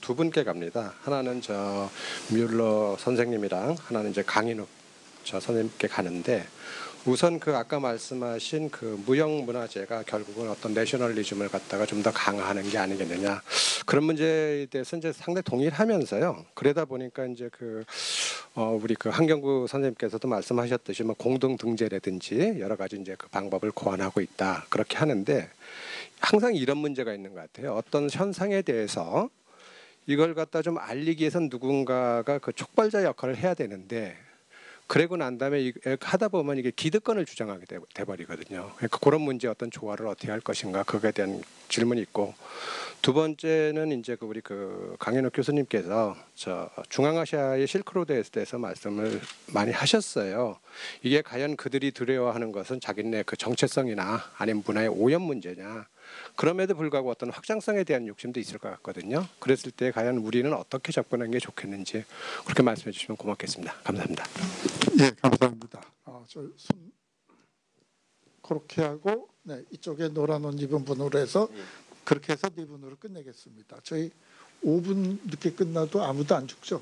두 분께 갑니다. 하나는 저 뮬러 선생님이랑 하나는 이제 강인욱 저 선생님께 가는데 우선 아까 말씀하신 무형 문화재가 결국은 어떤 내셔널리즘을 갖다가 좀 더 강화하는 게 아니겠느냐 그런 문제에 대해서 이제 상당히 동의하면서요. 그러다 보니까 이제 우리 한경구 선생님께서도 말씀하셨듯이 뭐 공동 등재라든지 여러 가지 이제 방법을 고안하고 있다 그렇게 하는데 항상 이런 문제가 있는 것 같아요. 어떤 현상에 대해서 이걸 갖다 좀 알리기 위해선 누군가가 촉발자 역할을 해야 되는데. 그러고 난 다음에 하다 보면 이게 기득권을 주장하게 돼버리거든요. 그러니까 그런 문제 어떤 조화를 어떻게 할 것인가 그거에 대한 질문이 있고 두 번째는 이제 우리 강현욱 교수님께서 저 중앙아시아의 실크로드에 대해서 말씀을 많이 하셨어요. 이게 과연 그들이 두려워하는 것은 자기네 정체성이나 아니면 문화의 오염 문제냐. 그럼에도 불구하고 어떤 확장성에 대한 욕심도 있을 것 같거든요. 그랬을 때 과연 우리는 어떻게 접근하는 게 좋겠는지 그렇게 말씀해 주시면 고맙겠습니다. 감사합니다. 예, 감사합니다. 저 손 그렇게 하고 네, 이쪽에 노란 옷 입은 분으로 해서 그렇게 해서 네 분으로 끝내겠습니다. 저희 5분 늦게 끝나도 아무도 안 죽죠?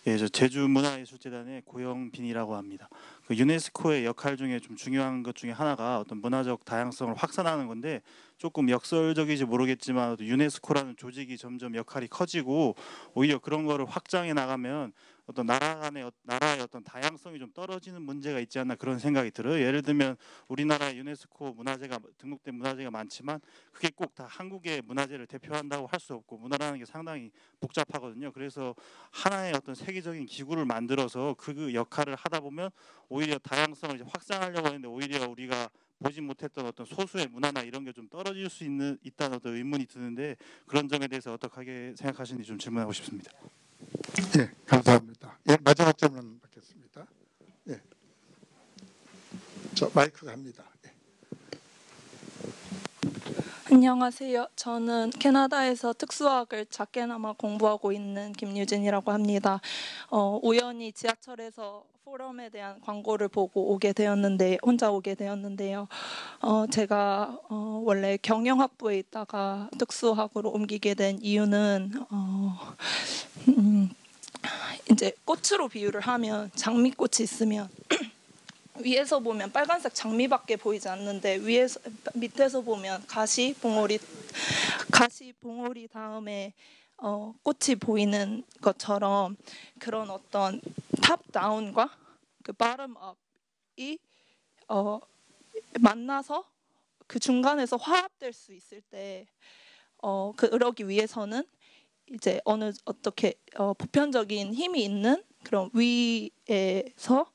예, 저 제주문화예술재단의 고영빈이라고 합니다. 유네스코의 역할 중에 좀 중요한 것 중에 하나가 어떤 문화적 다양성을 확산하는 건데 조금 역설적인지 모르겠지만 유네스코라는 조직이 점점 역할이 커지고 오히려 그런 거를 확장해 나가면 어떤 나라 간의 나라의 어떤 다양성이 좀 떨어지는 문제가 있지 않나 그런 생각이 들어요. 예를 들면 우리나라 유네스코 문화재가 등록된 문화재가 많지만 그게 꼭 다 한국의 문화재를 대표한다고 할 수 없고 문화라는 게 상당히 복잡하거든요. 그래서 하나의 어떤 세계적인 기구를 만들어서 그 역할을 하다 보면 오히려 다양성을 이제 확산하려고 하는데 오히려 우리가 보지 못했던 어떤 소수의 문화나 이런 게 좀 떨어질 수 있다는 어떤 의문이 드는데 그런 점에 대해서 어떻게 생각하시는지 좀 질문하고 싶습니다. 예, 감사합니다. 예, 마지막 질문 받겠습니다. 예, 저 마이크 갑니다. 예. 안녕하세요. 저는 캐나다에서 특수학을 작게나마 공부하고 있는 김유진이라고 합니다. 우연히 지하철에서 포럼에 대한 광고를 보고 혼자 오게 되었는데요. 제가 원래 경영학부에 있다가 특수학으로 옮기게 된 이유는 이제 꽃으로 비유를 하면 장미꽃이 있으면 위에서 보면 빨간색 장미밖에 보이지 않는데 밑에서 보면 가시 봉오리 다음에 꽃이 보이는 것처럼 그런 어떤 탑 다운과 그 바텀 업이 만나서 그 중간에서 화합될 수 있을 때 그러기 위해서는 이제 어떻게 보편적인 힘이 있는 그런 위에서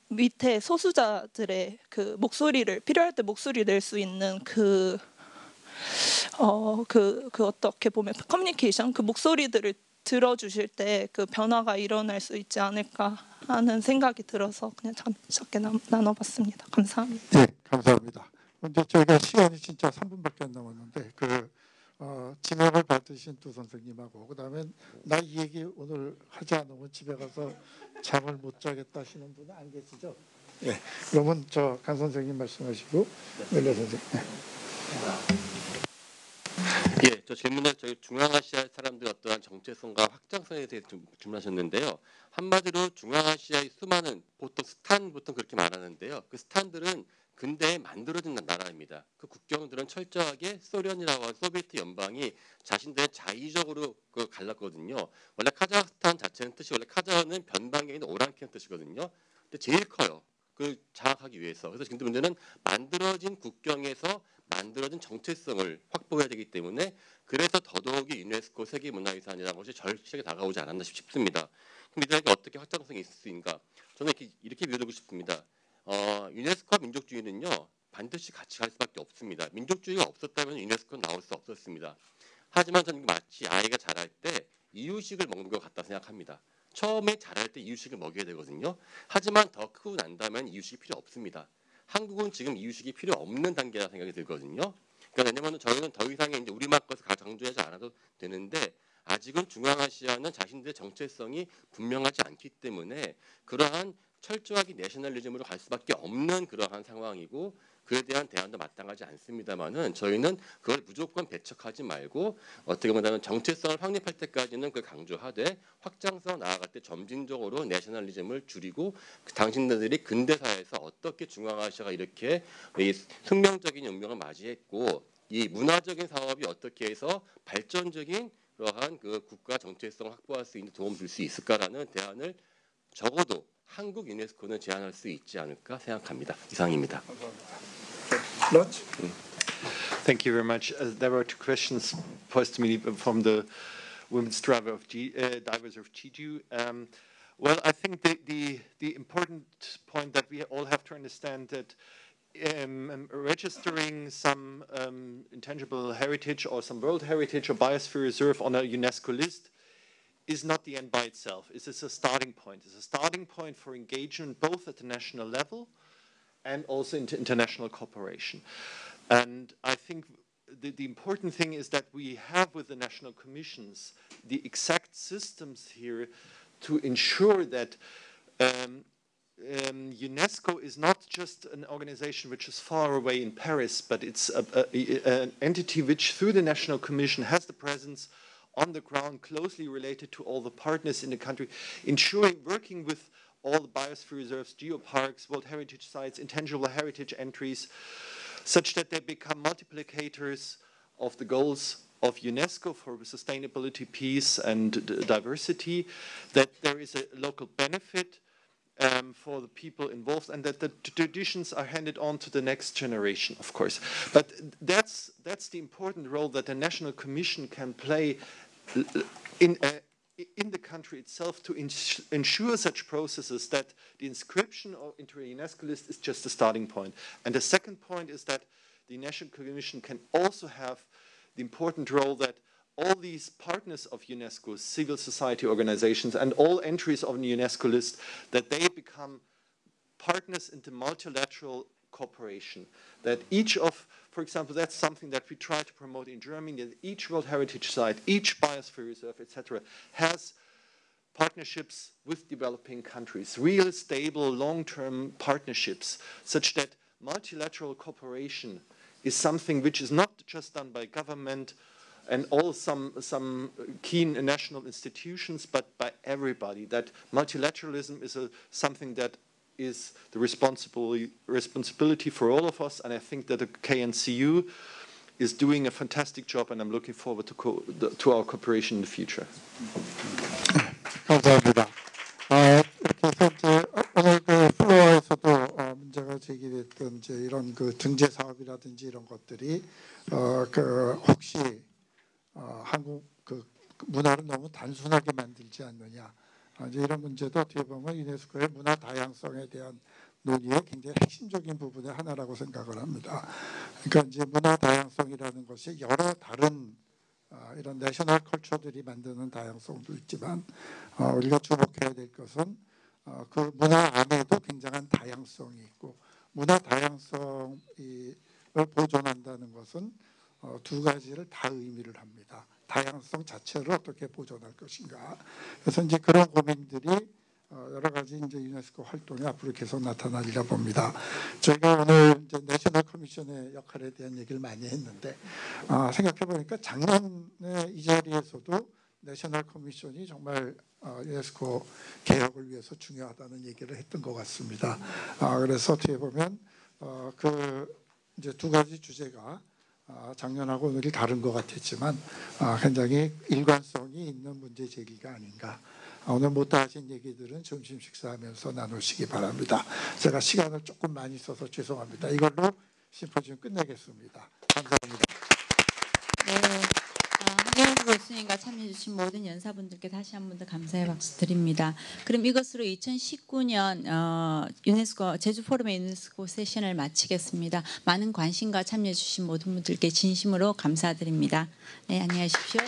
밑에 소수자들의 그 목소리를 필요할 때 목소리 낼 수 있는 그 어떻게 보면 커뮤니케이션 그 목소리들을 들어주실 때 그 변화가 일어날 수 있지 않을까 하는 생각이 들어서 그냥 작게 나눠봤습니다. 감사합니다. 네, 감사합니다. 근데 저희가 시간이 진짜 3분밖에 안 남았는데 지명을 받으신 두 선생님하고 그다음에 나 이 얘기 오늘 하지 않으면 집에 가서 잠을 못 자겠다 하시는 분은 안 계시죠? 네. 그러면 저 강 선생님 말씀하시고 멜레 선생님. 네. 예, 저 질문에 저희 중앙아시아 사람들 어떠한 정체성과 확장성에 대해 질문하셨는데요. 한마디로 중앙아시아의 수많은 보통 스탄 보통 그렇게 말하는데요. 그 스탄들은 근대에 만들어진 나라입니다. 그 국경들은 철저하게 소련이라고 하는 소비에트 연방이 자신들의 자의적으로 갈랐거든요. 원래 카자흐스탄 자체는 뜻이 원래 카자흐는 변방에 있는 오랑캐는 뜻이거든요. 근데 제일 커요. 그 장악하기 위해서. 그래서 근데 문제는 만들어진 국경에서 만들어진 정체성을 확보해야 되기 때문에 그래서 더더욱이 유네스코 세계문화유산이라는 것이 절실하게 다가오지 않았나 싶습니다. 그럼 이들에게 어떻게 확장성이 있을 수 있는가? 저는 이렇게 비워두고 싶습니다. 유네스코와 민족주의는요 반드시 같이 갈 수밖에 없습니다. 민족주의가 없었다면 유네스코는 나올 수 없었습니다. 하지만 저는 마치 아이가 자랄 때 이유식을 먹는 것 같다 생각합니다. 처음에 자랄 때 이유식을 먹여야 되거든요. 하지만 더 크고 난다면 이유식이 필요 없습니다. 한국은 지금 이유식이 필요 없는 단계라 생각이 들거든요. 그러니까 왜냐하면 저희는 더 이상의 이제 우리말 것을 강조하지 않아도 되는데 아직은 중앙아시아는 자신들의 정체성이 분명하지 않기 때문에 그러한 철저하게 내셔널리즘으로 갈 수밖에 없는 그러한 상황이고 그에 대한 대안도 마땅하지 않습니다만은 저희는 그걸 무조건 배척하지 말고 어떻게 보면 정체성을 확립할 때까지는 그걸 강조하되 확장성 나아갈 때 점진적으로 내셔널리즘을 줄이고 당신들이 근대사에서 어떻게 중앙아시아가 이렇게 이 혁명적인 혁명을 맞이했고 이 문화적인 사업이 어떻게 해서 발전적인 그러한 그 국가 정체성을 확보할 수 있는 도움을 줄 수 있을까라는 대안을 적어도 한국 유네스코는 제안할 수 있지 않을까 생각합니다. 이상입니다. Thank you very much. There were two questions posed to me from the women's divers of Jeju. Well, I think the important point that we all have to understand that registering some intangible heritage or some world heritage or biosphere reserve on a UNESCO list is not the end by itself. It's a starting point. It's a starting point for engagement both at the national level and also into international cooperation. And I think the important thing is that we have with the national commissions the exact systems here to ensure that UNESCO is not just an organization which is far away in Paris, but it's an entity which through the National Commission has the presence on the ground, closely related to all the partners in the country, ensuring, working with all the biosphere reserves, geoparks, World Heritage Sites, intangible heritage entries, such that they become multiplicators of the goals of UNESCO for sustainability, peace, and diversity, that there is a local benefit for the people involved, and that the traditions are handed on to the next generation, of course. But that's the important role that the National Commission can play in the country itself to ensure such processes, that the inscription into a UNESCO list is just a starting point. And the second point is that the National Commission can also have the important role that all these partners of UNESCO, civil society organizations, and all entries on the UNESCO list, that they become partners in the multilateral cooperation. That each of, for example, that's something that we try to promote in Germany, that each World Heritage Site, each biosphere reserve, etc., has partnerships with developing countries, real, stable, long-term partnerships, such that multilateral cooperation is something which is not just done by government and all some keen national institutions, but by everybody. That multilateralism is something that is the responsibility for all of us, and I think that the KNCU is doing a fantastic job, and I'm looking forward to our cooperation in the future. 감사합니다. 이렇게 해서 이제 오늘 그 플로어에서도 문제가 제기됐던 이제 이런 그 등재 사업이라든지 이런 것들이 그 혹시 한국 그 문화를 너무 단순하게 만들지 않느냐, 이제 이런 문제도 어떻게 보면 유네스코의 문화 다양성에 대한 논의의 굉장히 핵심적인 부분의 하나라고 생각을 합니다. 그러니까 이제 문화 다양성이라는 것이 여러 다른 이런 내셔널 컬처들이 만드는 다양성도 있지만 우리가 주목해야 될 것은 그 문화 안에도 굉장한 다양성이 있고, 문화 다양성을 보존한다는 것은 두 가지를 다 의미를 합니다. 다양성 자체를 어떻게 보존할 것인가. 그래서 이제 그런 고민들이 여러 가지 이제 유네스코 활동이 앞으로 계속 나타나리라 봅니다. 저희가 오늘 이제 내셔널 커미션의 역할에 대한 얘기를 많이 했는데 생각해 보니까 작년에 이 자리에서도 내셔널 커미션이 정말 유네스코 개혁을 위해서 중요하다는 얘기를 했던 것 같습니다. 그래서 어떻게 보면 그 이제 두 가지 주제가 작년하고 오늘이 다른 것 같았지만 굉장히 일관성이 있는 문제 제기가 아닌가. 오늘 못다 하신 얘기들은 점심 식사하면서 나누시기 바랍니다. 제가 시간을 조금 많이 써서 죄송합니다. 이걸로 심포지움 끝내겠습니다. 감사합니다. 네, 황경수 교수님과 참여해주신 모든 연사분들께 다시 한 번 더 감사의 박수 드립니다. 그럼 이것으로 2019년 유네스코 제주 포럼의 유네스코 세션을 마치겠습니다. 많은 관심과 참여해주신 모든 분들께 진심으로 감사드립니다. 네, 안녕하십시오.